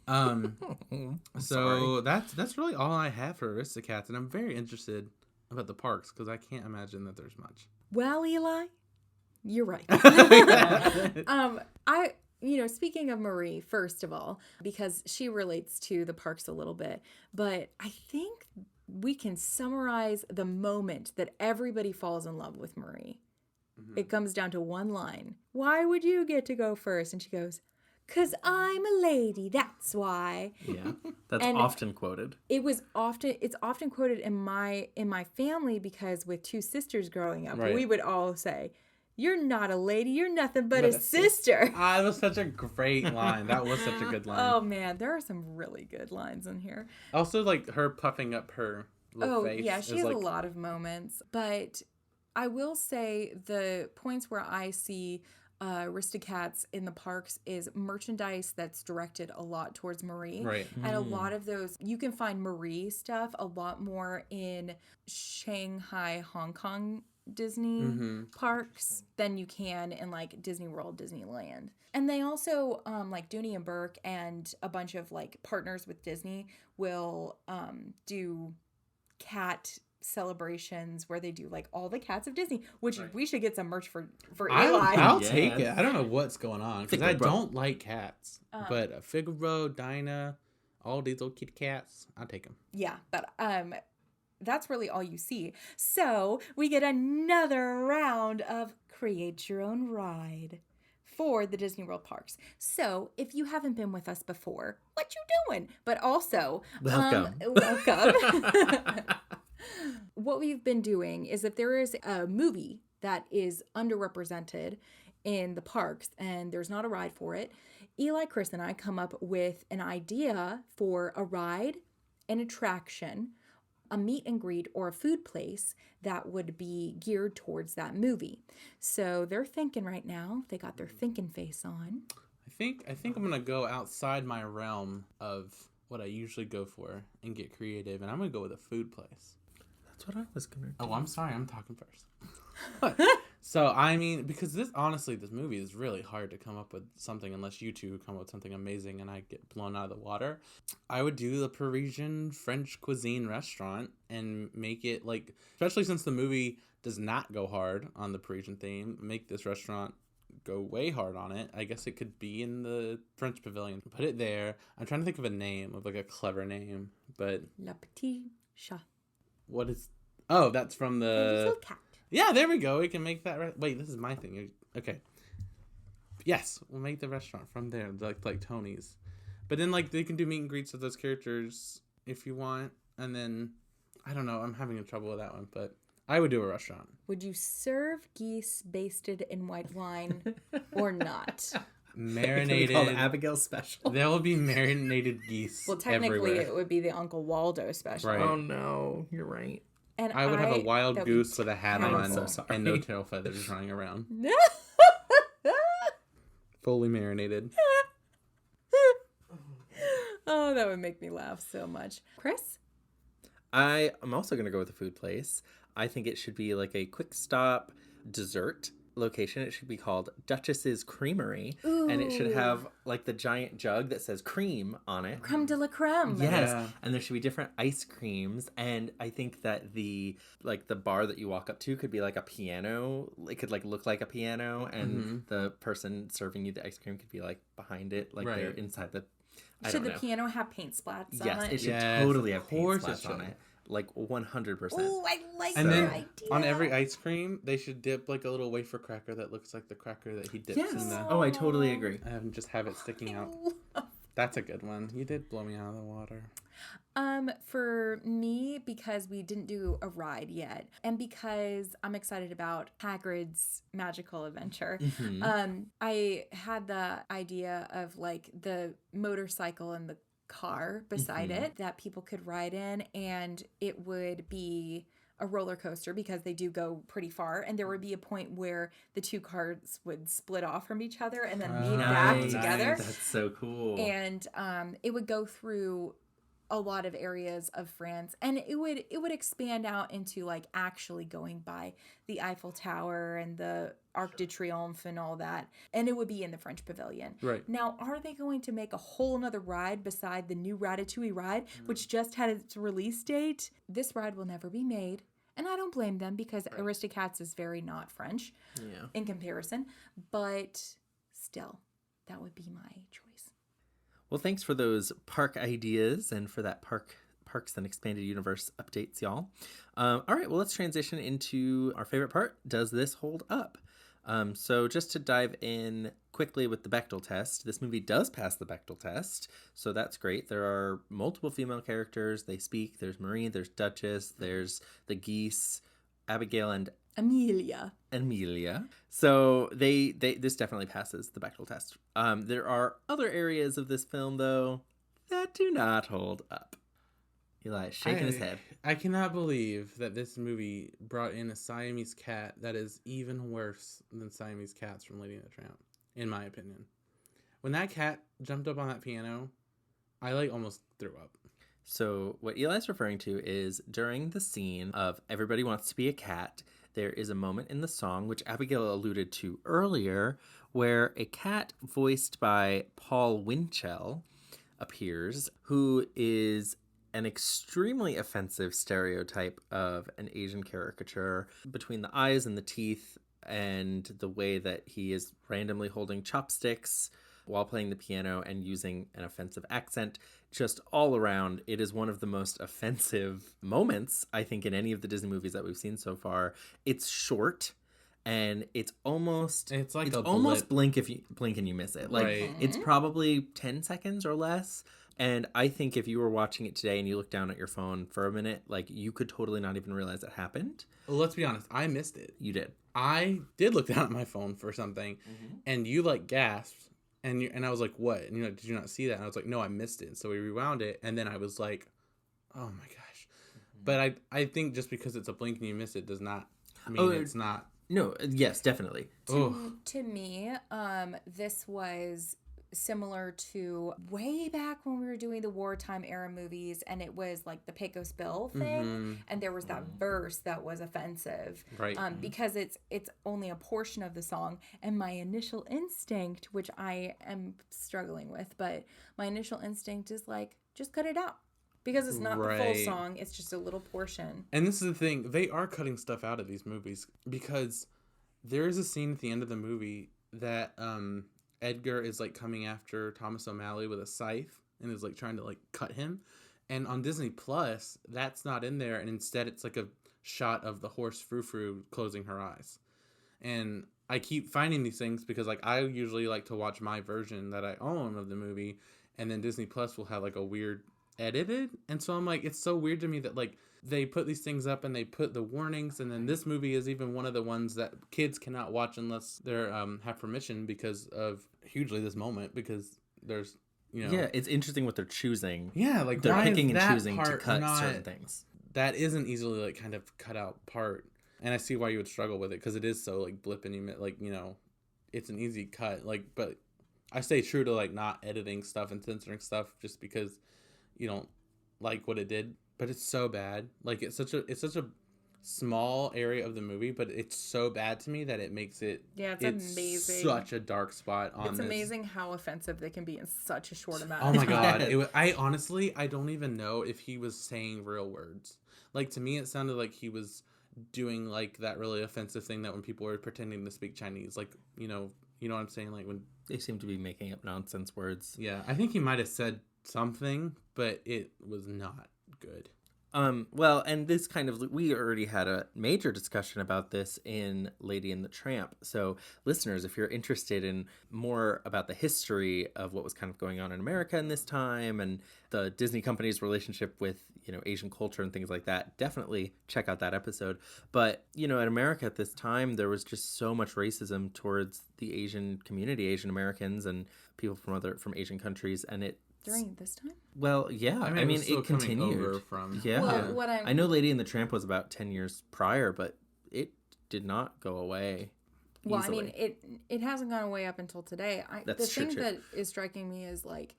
So that's really all I have for Aristocats, and I'm very interested about the parks, because I can't imagine that there's much. Well, Eli, you're right. Speaking of Marie, first of all, because she relates to the parks a little bit, but I think we can summarize the moment that everybody falls in love with Marie. Mm-hmm. It comes down to one line. Why would you get to go first? And she goes, "'Cause I'm a lady, that's why." Yeah, that's And often quoted. It's often quoted in my family, because with two sisters growing up, Right. we would all say, "You're not a lady, you're nothing but a sister." Ah, that was such a great line. That was such a good line. Oh man, there are some really good lines in here. Also, like her puffing up her little face. Yeah, she is has like, a lot of moments, but I will say the points where I see Aristocats in the parks is merchandise that's directed a lot towards Marie. Right. And a lot of those, you can find Marie stuff a lot more in Shanghai, Hong Kong Disney parks than you can in like Disney World, Disneyland. And they also, like Dooney and Burke and a bunch of like partners with Disney will do cat celebrations where they do like all the cats of Disney, which we should get some merch for Eli. I'll Yes. take it. I don't know what's going on because I Figaro. don't like cats. But Figaro, Dinah, all these little kitty cats, I'll take them. Yeah, but that's really all you see. So we get another round of create your own ride for the Disney World parks. So if you haven't been with us before, what you doing? But also, Welcome. welcome. What we've been doing is if there is a movie that is underrepresented in the parks and there's not a ride for it, Eli, Chris, and I come up with an idea for a ride, an attraction, a meet and greet, or a food place that would be geared towards that movie. So they're thinking right now. They got their thinking face on. I think I'm gonna go outside my realm of what I usually go for and get creative, and I'm gonna go with a food place. That's what I was going to do. Oh, I'm sorry, I'm talking first. So, I mean, because this movie is really hard to come up with something unless you two come up with something amazing and I get blown out of the water. I would do the Parisian French cuisine restaurant and make it like, especially since the movie does not go hard on the Parisian theme, make this restaurant go way hard on it. I guess it could be in the French pavilion. Put it there. I'm trying to think of a name, of like a clever name, but Le Petit Chat. what is... Oh, that's from the... Little cat. Yeah, there we go. We can make that... Wait, this is my thing. Okay. Yes, we'll make the restaurant from there, like Tony's. But then, like, they can do meet and greets of those characters if you want. And then, I don't know. I'm having trouble with that one, but I would do a restaurant. Would you serve geese basted in white wine or not? Marinated. Called Abigail's Special. There will be marinated geese Well, technically, everywhere. it would be the Uncle Waldo special. Right. Oh no, you're right. And I would have a wild that would be goose with a hat terrible. on so sorry. and no tail feathers running around. Fully marinated. Oh, that would make me laugh so much. Chris? I am also going to go with a food place. I think it should be like a quick stop dessert location. It should be called Duchess's Creamery. And it should Ooh. have like the giant jug that says cream on it. Creme de la creme. Yes, Yeah. and there should be different ice creams, and I think that the bar that you walk up to could be like a piano. It could like look like a piano, and the person serving you the ice cream could be like behind it, like they're Right. inside the. Should the piano have paint splats on Yes, it? it should Yes, totally of have paint course it splats on should. it, like 100%. Oh, I like And that then idea. on every ice cream, they should dip like a little wafer cracker that looks like the cracker that he dips Yes. in the. Oh, I totally agree. And just have it sticking out. That's a good one. You did blow me out of the water. For me, because we didn't do a ride yet, and because I'm excited about Hagrid's magical adventure, I had the idea of like the motorcycle and the car beside it that people could ride in, and it would be a roller coaster because they do go pretty far, and there would be a point where the two cars would split off from each other and then meet back Nice. together. That's so cool. And it would go through a lot of areas of France, and it would expand out into like actually going by the Eiffel Tower and the Arc de Triomphe and all that, and it would be in the French Pavilion. Right. Now, are they going to make a whole nother ride beside the new Ratatouille ride, which just had its release date? This ride will never be made, and I don't blame them because Aristocats is very not French in comparison, but still, that would be my choice. Well, thanks for those park ideas and for that Parks and Expanded Universe updates, y'all. All right, well, let's transition into our favorite part. Does this hold up? So just to dive in quickly with the Bechdel test, this movie does pass the Bechdel test, so that's great. There are multiple female characters. They speak. There's Marie, there's Duchess, there's the geese, Abigail, and Amelia. So this definitely passes the Bechdel test. There are other areas of this film, though, that do not hold up. Eli is shaking his head. I cannot believe that this movie brought in a Siamese cat that is even worse than Siamese cats from Lady and the Tramp, in my opinion. When that cat jumped up on that piano, I like almost threw up. So what Eli's referring to is during the scene of Everybody Wants to Be a Cat, there is a moment in the song, which Abigail alluded to earlier, where a cat voiced by Paul Winchell appears, who is an extremely offensive stereotype of an Asian caricature between the eyes and the teeth and the way that he is randomly holding chopsticks while playing the piano and using an offensive accent. Just all around, it is one of the most offensive moments, I think, in any of the Disney movies that we've seen so far. It's short, and it's almost blink and you miss it. Like It's probably 10 seconds or less. And I think if you were watching it today and you look down at your phone for a minute, like you could totally not even realize it happened. Well, let's be honest. I missed it. You did. I did look down at my phone for something, and you like gasped. And I was like, what? And you're like, did you not see that? And I was like, no, I missed it. So we rewound it. And then I was like, oh my gosh. But I think just because it's a blink and you miss it does not mean it's not. No, yes, definitely. To me, this was similar to way back when we were doing the wartime era movies, and it was like the Pecos Bill thing, and there was that verse that was offensive, right? Because it's only a portion of the song, and my initial instinct, which I am struggling with, but my initial instinct is like, just cut it out. Because it's not the full song, it's just a little portion. And this is the thing, they are cutting stuff out of these movies, because there is a scene at the end of the movie that Edgar is like coming after Thomas O'Malley with a scythe and is like trying to like cut him. And on Disney Plus, that's not in there, and instead it's like a shot of the horse Frou Frou closing her eyes. And I keep finding these things because like I usually like to watch my version that I own of the movie, and then Disney Plus will have like a weird edited, and so I'm like, it's so weird to me that like they put these things up and they put the warnings, and then this movie is even one of the ones that kids cannot watch unless they're have permission because of hugely this moment, because there's yeah, it's interesting what they're choosing. Yeah, like they're picking and choosing to cut certain things. That isn't easily like kind of cut out part, and I see why you would struggle with it because it is so like blip and you like it's an easy cut, like, but I stay true to like not editing stuff and censoring stuff just because you don't like what it did. but it's so bad. Like it's such a small area of the movie, but it's so bad to me that it makes it it's amazing. Such a dark spot on It's this. amazing how offensive they can be in such a short amount Oh of my time. god. I honestly, I don't even know if he was saying real words. Like to me it sounded like he was doing like that really offensive thing that when people were pretending to speak Chinese, like, you know what I'm saying, like when They seem to be making up nonsense words. yeah, I think he might have said something, but it was not good. Well, and this kind of, we already had a major discussion about this in Lady and the Tramp. So, listeners, if you're interested in more about the history of what was kind of going on in America in this time and the Disney company's relationship with, Asian culture and things like that, definitely check out that episode. But, in America at this time, there was just so much racism towards the Asian community, Asian Americans and people from Asian countries, and During this time? well, yeah. I mean, it continued. Over from, yeah. Well, I know Lady and the Tramp was about 10 years prior, but it did not go away Well, easily. I mean, it hasn't gone away up until today. The thing that is striking me is, like,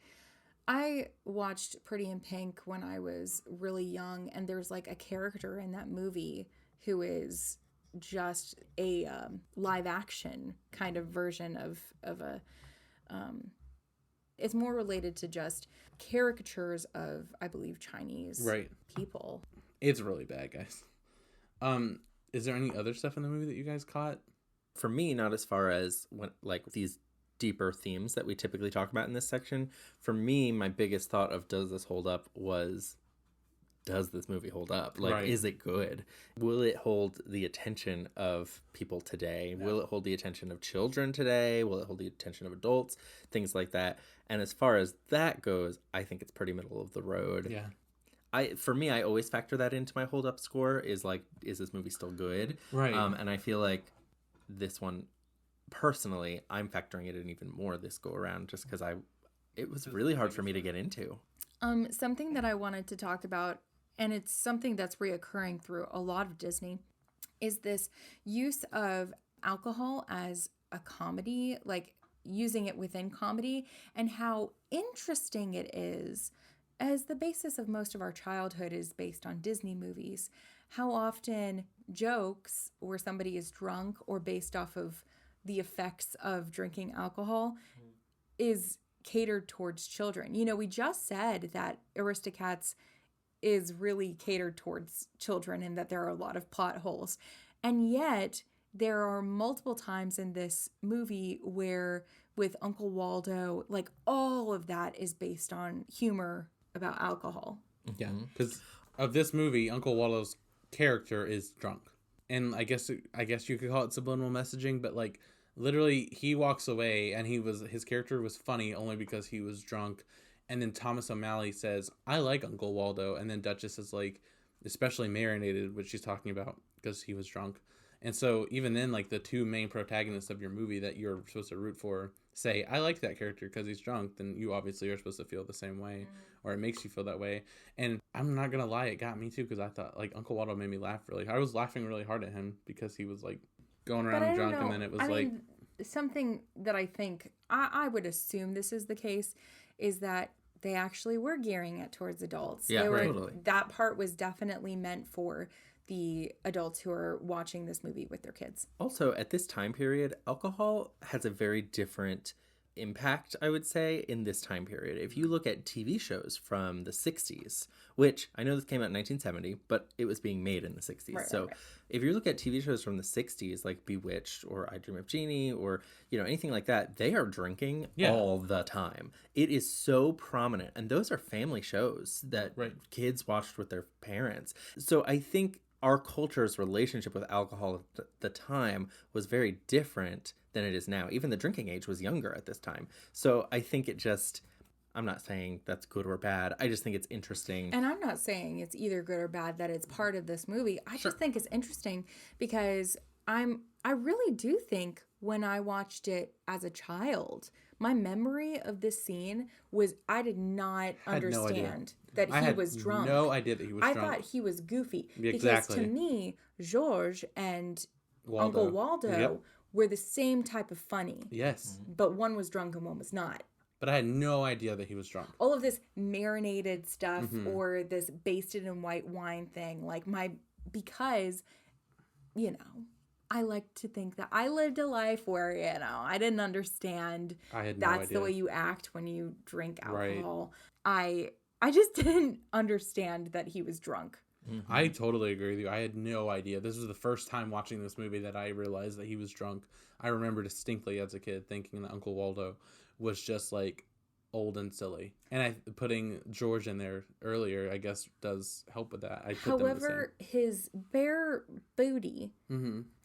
I watched Pretty in Pink when I was really young, and there's, like, a character in that movie who is just a live-action kind of version of a... it's more related to just caricatures of, I believe, Chinese people. It's really bad, guys. Is there any other stuff in the movie that you guys caught? For me, not as far as like these deeper themes that we typically talk about in this section. For me, my biggest thought of does this hold up was, does this movie hold up? Like, is it good? Will it hold the attention of people today? Yeah. Will it hold the attention of children today? Will it hold the attention of adults? Things like that. And as far as that goes, I think it's pretty middle of the road. Yeah. For me, I always factor that into my hold up score is like, is this movie still good? Right. And I feel like this one, personally, I'm factoring it in even more this go around just because it was really hard for me to get into. Something that I wanted to talk about, and it's something that's reoccurring through a lot of Disney, is this use of alcohol as a comedy, like using it within comedy, and how interesting it is, as the basis of most of our childhood is based on Disney movies, how often jokes where somebody is drunk or based off of the effects of drinking alcohol is catered towards children. We just said that Aristocats is really catered towards children and that there are a lot of plot holes. And yet there are multiple times in this movie where with Uncle Waldo, like all of that is based on humor about alcohol. Yeah, because of this movie, Uncle Waldo's character is drunk. And I guess you could call it subliminal messaging, but like literally he walks away and his character was funny only because he was drunk. And then Thomas O'Malley says, I like Uncle Waldo. And then Duchess is like, especially marinated, which she's talking about because he was drunk. And so even then, like the two main protagonists of your movie that you're supposed to root for say, I like that character because he's drunk, then you obviously are supposed to feel the same way, or it makes you feel that way. And I'm not going to lie, it got me too, because I thought like Uncle Waldo made me laugh I was laughing really hard at him because he was like going around drunk, and then it was I mean, something that I think, I would assume this is the case, is that they actually were gearing it towards adults. Yeah, totally. That part was definitely meant for the adults who are watching this movie with their kids. Also, at this time period, alcohol has a very different impact, I would say, in this time period. If you look at TV shows from the 60s, which I know this came out in 1970, but it was being made in the 60s. Right. If you look at TV shows from the 60s, like Bewitched or I Dream of Jeannie or, anything like that, they are drinking all the time. It is so prominent. And those are family shows that kids watched with their parents. So I think our culture's relationship with alcohol at the time was very different than it is now. Even the drinking age was younger at this time. So I think I'm not saying that's good or bad. I just think it's interesting. And I'm not saying it's either good or bad that it's part of this movie. I just think it's interesting because I really do think when I watched it as a child, my memory of this scene was I did not understand that he was drunk. No idea that he was drunk. I thought he was goofy. Exactly. Because to me, George and Uncle Waldo were the same type of funny. Yes. But one was drunk and one was not. but I had no idea that he was drunk. All of this marinated stuff or this basted in white wine thing, because, I like to think that I lived a life where, I didn't understand I had no that's idea. the way you act when you drink Right. alcohol. I just didn't understand that he was drunk. I totally agree with you. I had no idea. This was the first time watching this movie that I realized that he was drunk. I remember distinctly as a kid thinking that Uncle Waldo was just like old and silly. And putting George in there earlier, I guess, does help with that. However, his bare booty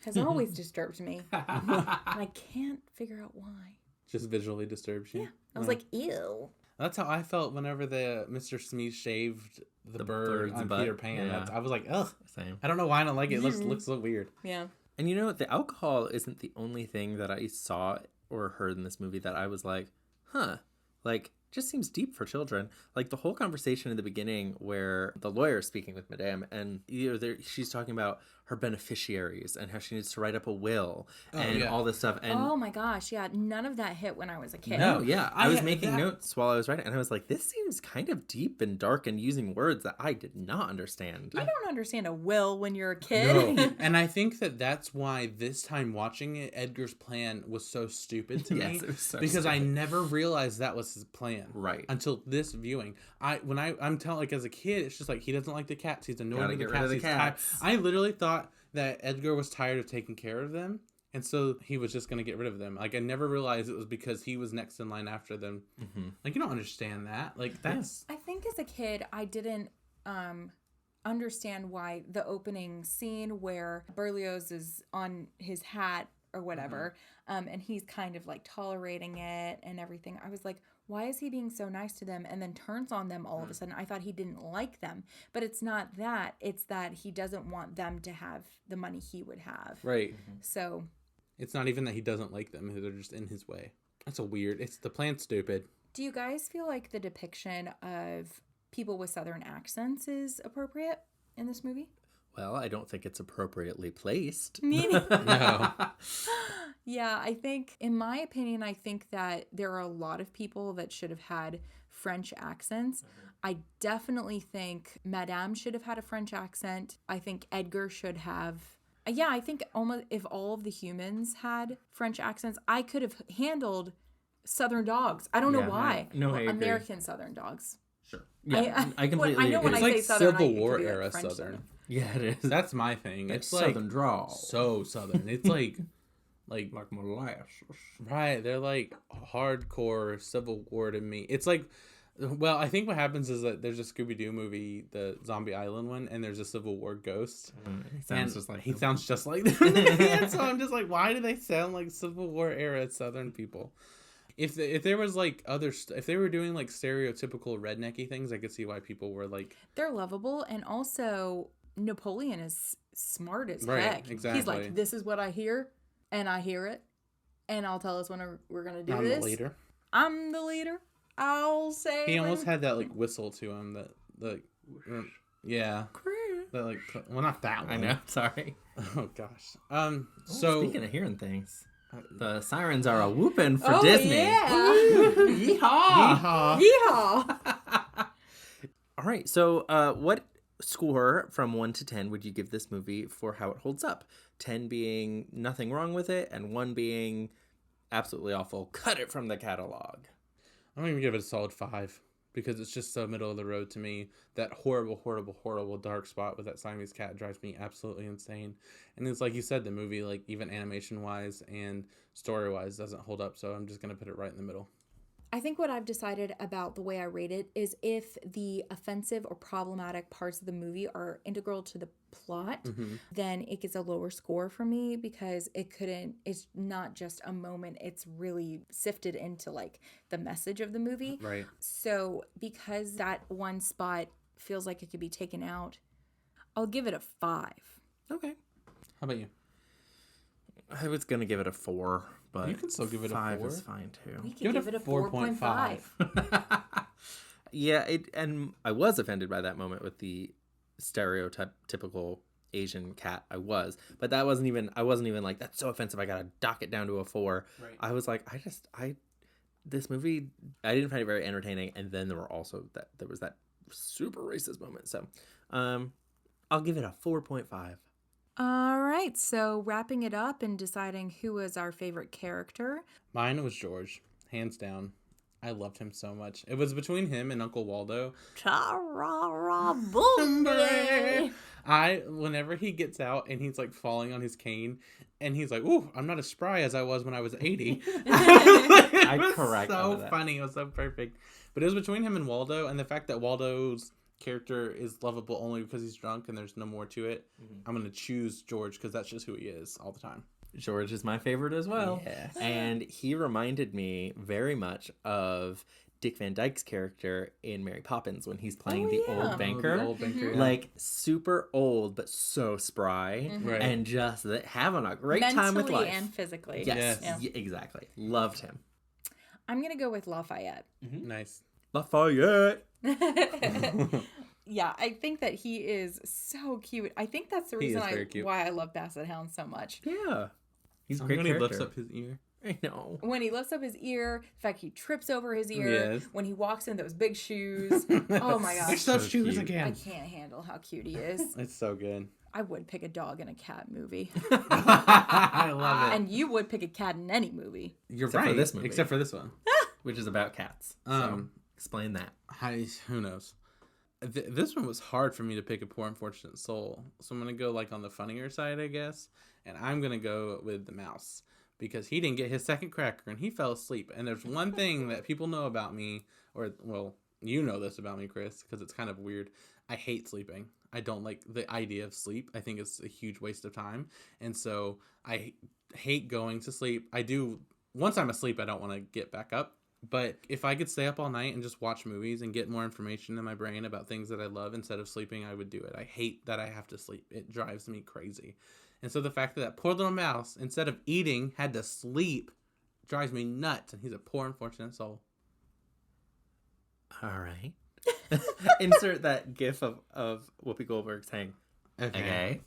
has always disturbed me. And I can't figure out why. Just visually disturbs you. Yeah. I was like, ew. That's how I felt whenever the Mr. Smee shaved the bird bird's on butt. Peter Pan. Yeah. I was like, ugh. Same. I don't know why I don't like it. It looks so weird. Yeah. And the alcohol isn't the only thing that I saw or heard in this movie that I was like, huh, like, just seems deep for children. Like the whole conversation in the beginning where the lawyer is speaking with Madame and she's talking about her beneficiaries and how she needs to write up a will and all this stuff. And oh my gosh, yeah, none of that hit when I was a kid. no, yeah, I was making notes while I was writing, and I was like, this seems kind of deep and dark and using words that I did not understand. You don't understand a will when you're a kid. No. And I think that's why this time watching it, Edgar's plan was so stupid to me. It was so because I stupid. never realized that was his plan. Right. Until this viewing. I'm telling, like, as a kid, it's just like, he doesn't like the cats. He's annoyed Gotta with the get rid cats. of the He's tired. cats. I literally thought that Edgar was tired of taking care of them. And so he was just going to get rid of them. Like, I never realized it was because he was next in line after them. Like, you don't understand that. Like, that's... I think as a kid, I didn't understand why the opening scene where Berlioz is on his hat or whatever, and he's kind of like tolerating it and everything. I was like, why is he being so nice to them and then turns on them all of a sudden? I thought he didn't like them. But it's not that. It's that he doesn't want them to have the money he would have. Right. So... It's not even that he doesn't like them. They're just in his way. That's a weird... the plan's stupid. Do you guys feel like the depiction of people with Southern accents is appropriate in this movie? Well, I don't think it's appropriately placed. Meaning... No. Yeah, I think, in my opinion, I think that there are a lot of people that should have had French accents. I definitely think Madame should have had a French accent. I think Edgar should have. Yeah, I think almost if all of the humans had French accents, I could have handled Southern dogs. I don't know why. No, I agree. American Southern dogs. Sure. Yeah, I completely I know agree. when It's I like say Southern, Civil it could War be like era French Southern. Yeah, it is. That's my thing. It's like Southern drawl. so Southern. It's like molasses. right. They're like hardcore Civil War to me. It's like, well, I think what happens is that there's a Scooby-Doo movie, the Zombie Island one, and there's a Civil War ghost. He sounds just like he them. sounds just like them. And so I'm just like, why do they sound like Civil War era Southern people? If there was like if they were doing like stereotypical rednecky things, I could see why people were like, They're lovable, and also Napoleon is smart as Right, heck. exactly. He's like, this is what I hear, and I hear it, and I'll tell us when we're gonna do I'm this. the leader. I'm the leader. I'll say. He almost had that like whistle to him yeah. That like, well, not that one. I know. Sorry. Oh gosh. So Speaking of hearing things, the sirens are a whooping for Oh, Disney. yeah. Yeehaw! Yeehaw! All right. So, what score from 1 to 10 would you give this movie for how it holds up? 10 being nothing wrong with it, and 1 being absolutely awful. Cut it from the catalog. I'm gonna give it a solid 5 because it's just so middle of the road to me. That horrible dark spot with that Siamese cat drives me absolutely insane. And it's like you said, the movie, like even animation wise and story wise, doesn't hold up. So I'm just gonna put it right in the middle. I think what I've decided about the way I rate it is if the offensive or problematic parts of the movie are integral to the plot, then it gets a lower score for me because it's not just a moment, it's really sifted into like the message of the movie. Right. So because that one spot feels like it could be taken out, I'll give it a 5. Okay. How about you? I was going to give it a 4, but You can still give it a 5 4. is fine too. We could Give it give a it a 4.5. Yeah, and I was offended by that moment with the stereotypical Asian cat. I wasn't even like, that's so offensive, I gotta dock it down to a 4. Right. I was like, this movie, I didn't find it very entertaining, and then there was that super racist moment. So, I'll give it a 4.5. All right, so wrapping it up and deciding who was our favorite character. Mine was George, hands down. I loved him so much. It was between him and Uncle Waldo. Ta-ra-ra, boom, baby. Whenever he gets out and he's like falling on his cane, and he's like, "Ooh, I'm not as spry as I was when I was 80." I was correct so that. funny. It was so perfect. But it was between him and Waldo, and the fact that Waldo's character is lovable only because he's drunk and there's no more to it. I'm gonna choose George because that's just who he is all the time. George is my favorite as well. Yes. And he reminded me very much of Dick Van Dyke's character in Mary Poppins when he's playing the old banker. The old banker, yeah. Like, super old, but so spry. Right. And just having a great time with life. Mentally and physically. Yes, Yes. exactly. Loved him. I'm going to go with Lafayette. Nice. Lafayette. Yeah, I think that he is so cute. I think that's the reason very cute. why I love Basset Hound so much. Yeah. He's a When great he character. lifts up his ear. I know. When he lifts up his ear, the fact he trips over his ear, Yes. when he walks in those big shoes. Oh my gosh. There's those So shoes cute. I again. can't handle how cute he is. It's so good. I would pick a dog in a cat movie. I love it. And you would pick a cat in any movie. You're Except for right. this movie. Except for this one. Which is about cats. So, Um, explain that. Who knows? This one was hard for me to pick a poor unfortunate soul, so I'm gonna go like on the funnier side, I guess, and I'm gonna go with the mouse because he didn't get his second cracker and he fell asleep. And there's one thing that people know about me, or well, you know this about me, Chris, because it's kind of weird. I hate sleeping. I don't like the idea of sleep. I think it's a huge waste of time, and so I hate going to sleep. I do. Once I'm asleep, I don't want to get back up. But if I could stay up all night and just watch movies and get more information in my brain about things that I love instead of sleeping, I would do it. I hate that I have to sleep. It drives me crazy. And so the fact that poor little mouse, instead of eating, had to sleep, drives me nuts. And he's a poor, unfortunate soul. All right. Insert that gif of Whoopi Goldberg saying, okay.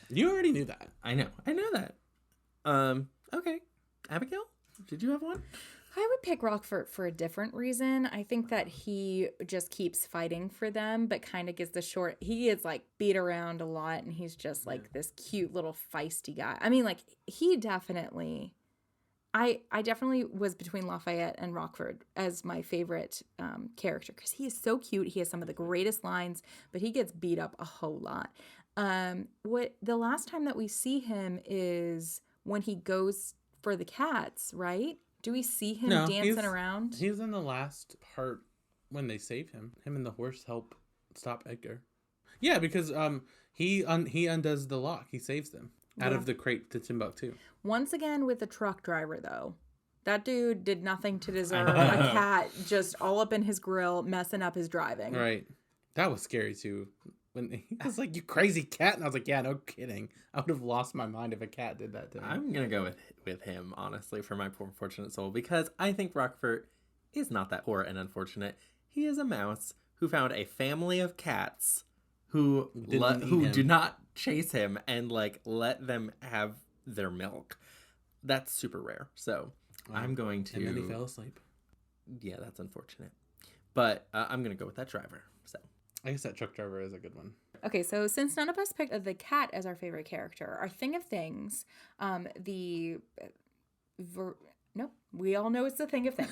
You already knew that. I know that. Okay. Abigail, did you have one? I would pick Rockford for a different reason. I think that he just keeps fighting for them, but kind of gets the short. He is like beat around a lot, and he's just like this cute little feisty guy. I mean, like he definitely. I definitely was between Lafayette and Rockford as my favorite character because he is so cute. He has some of the greatest lines, but he gets beat up a whole lot. What the last time that we see him is when he goes for the cats, right? Do we see him dancing around? He's in the last part when they save him. Him and the horse help stop Edgar. Yeah, because he undoes the lock. He saves them out of the crate to Timbuktu. Once again with the truck driver, though. That dude did nothing to deserve a cat just all up in his grill, messing up his driving. Right. That was scary, too. When he was like, "You crazy cat," and I was like, "Yeah, no kidding. I would have lost my mind if a cat did that to me." I'm gonna go with him, honestly, for my poor unfortunate soul, because I think Rockford is not that poor and unfortunate. He is a mouse who found a family of cats who do not chase him and like let them have their milk. That's super rare. So I'm going to. And then he fell asleep. Yeah, that's unfortunate. But I'm gonna go with that driver. So. I guess that truck driver is a good one. Okay, so since none of us picked the cat as our favorite character, our thing of things, we all know it's the thing of things.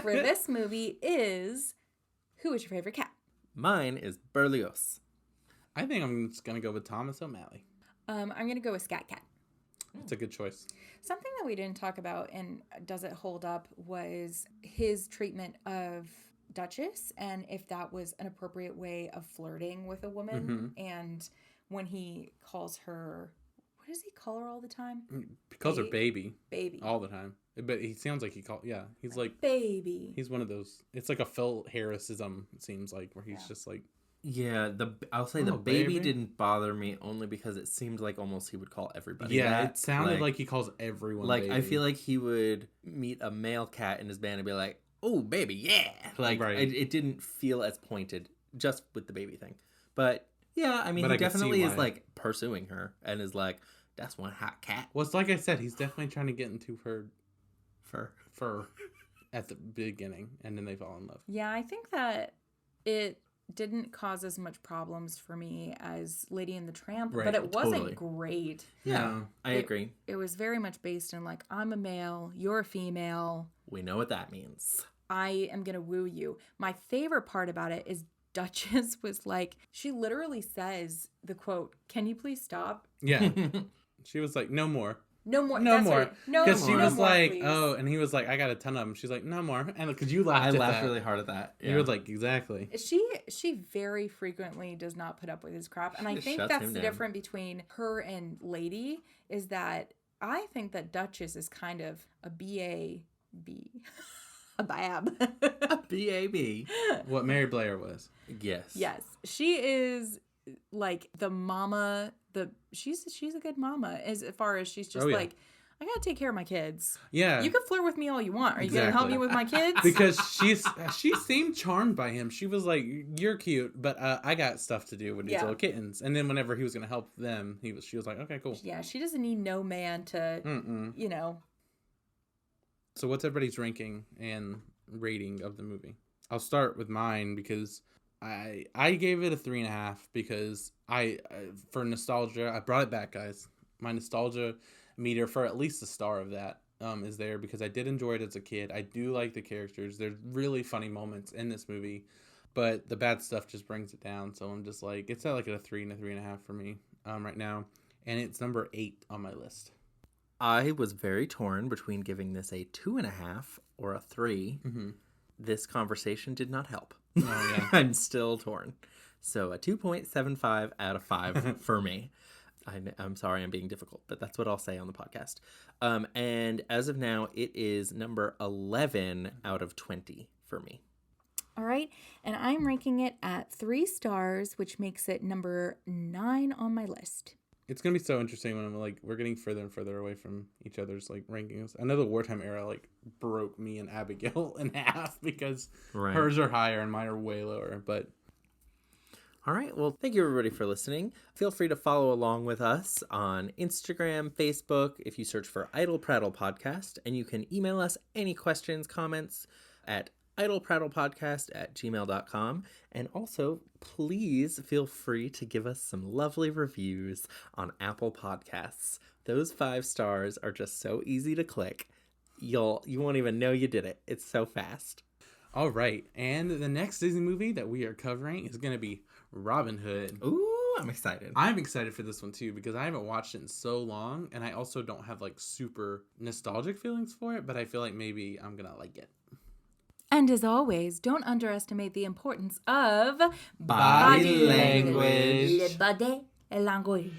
For this movie is, who is your favorite cat? Mine is Berlioz. I think I'm just going to go with Thomas O'Malley. I'm going to go with Scat Cat. It's a good choice. Something that we didn't talk about and does it hold up was his treatment of Duchess and if that was an appropriate way of flirting with a woman. And when he calls her, what does he call her all the time? He calls her baby. Baby. All the time. But he sounds like he's like baby. He's one of those. It's like a Phil Harrisism, it seems like, where he's just like. Yeah, I'll say the baby didn't bother me only because it seemed like almost he would call everybody that. It sounded like he calls everyone like baby. I feel like he would meet a male cat in his band and be like, "Oh, baby, yeah." Like it didn't feel as pointed just with the baby thing. But yeah, I mean, he definitely is like pursuing her and is like, "That's one hot cat." Well, it's like I said, he's definitely trying to get into her fur at the beginning, and then they fall in love. Yeah, I think that it didn't cause as much problems for me as Lady and the Tramp, Right, but it wasn't totally. great. Yeah, I agree. It was very much based in like, I'm a male, you're a female, We know what that means. I am gonna woo you. My favorite part about it is Duchess was like, she literally says the quote, "Can you please stop? Yeah. She was like, no more. No more. No That's more. right. No, Because she no was more, like, please." oh, and he was like, I got a ton of them. She's like, no more. And because you laughed I at laughed that. really hard at that. You were like, exactly. She very frequently does not put up with his crap, and I She think shuts that's him the down. difference between her and Lady is that I think that Duchess is kind of a B. A bab. B-A-B. What Mary Blair was. Yes. Yes, she is like the mama. She's a good mama as far as she's just Oh, yeah. like, I gotta take care of my kids. Yeah. You can flirt with me all you want. Are you gonna help Exactly. me with my kids? Because she seemed charmed by him. She was like, "You're cute, but I got stuff to do with these Yeah. little kittens." And then whenever he was gonna help them, she was like, "Okay, cool." Yeah, she doesn't need no man to, you know. So what's everybody's ranking and rating of the movie? I'll start with mine because I gave it a 3.5 because for nostalgia, I brought it back, guys. My nostalgia meter for at least a star of that is there because I did enjoy it as a kid. I do like the characters. There's really funny moments in this movie, but the bad stuff just brings it down. So I'm just like, it's at like a 3 and a 3.5 for me right now, and it's number 8 on my list. I was very torn between giving this a 2.5 or a 3. Mm-hmm. This conversation did not help. Oh, yeah. I'm still torn. So a 2.75 out of 5 for me. I'm sorry I'm being difficult, but that's what I'll say on the podcast. And as of now, it is number 11 out of 20 for me. All right, and I'm ranking it at 3 stars, which makes it number 9 on my list. It's gonna be so interesting when I'm like we're getting further and further away from each other's like rankings. I know the wartime era like broke me and Abigail in half because hers are higher and mine are way lower. But all right, well, thank you everybody for listening. Feel free to follow along with us on Instagram, Facebook, if you search for Idle Prattle Podcast, and you can email us any questions, comments at idleprattlepodcast@gmail.com. And also, please feel free to give us some lovely reviews on Apple Podcasts. Those 5 stars are just so easy to click. You won't even know you did it. It's so fast. all right, and the next Disney movie that we are covering is gonna be Robin Hood. Ooh, I'm excited. I'm excited for this one too because I haven't watched it in so long, and I also don't have like super nostalgic feelings for it, but I feel like maybe I'm gonna like it. And as always, don't underestimate the importance of Body language. Le body language.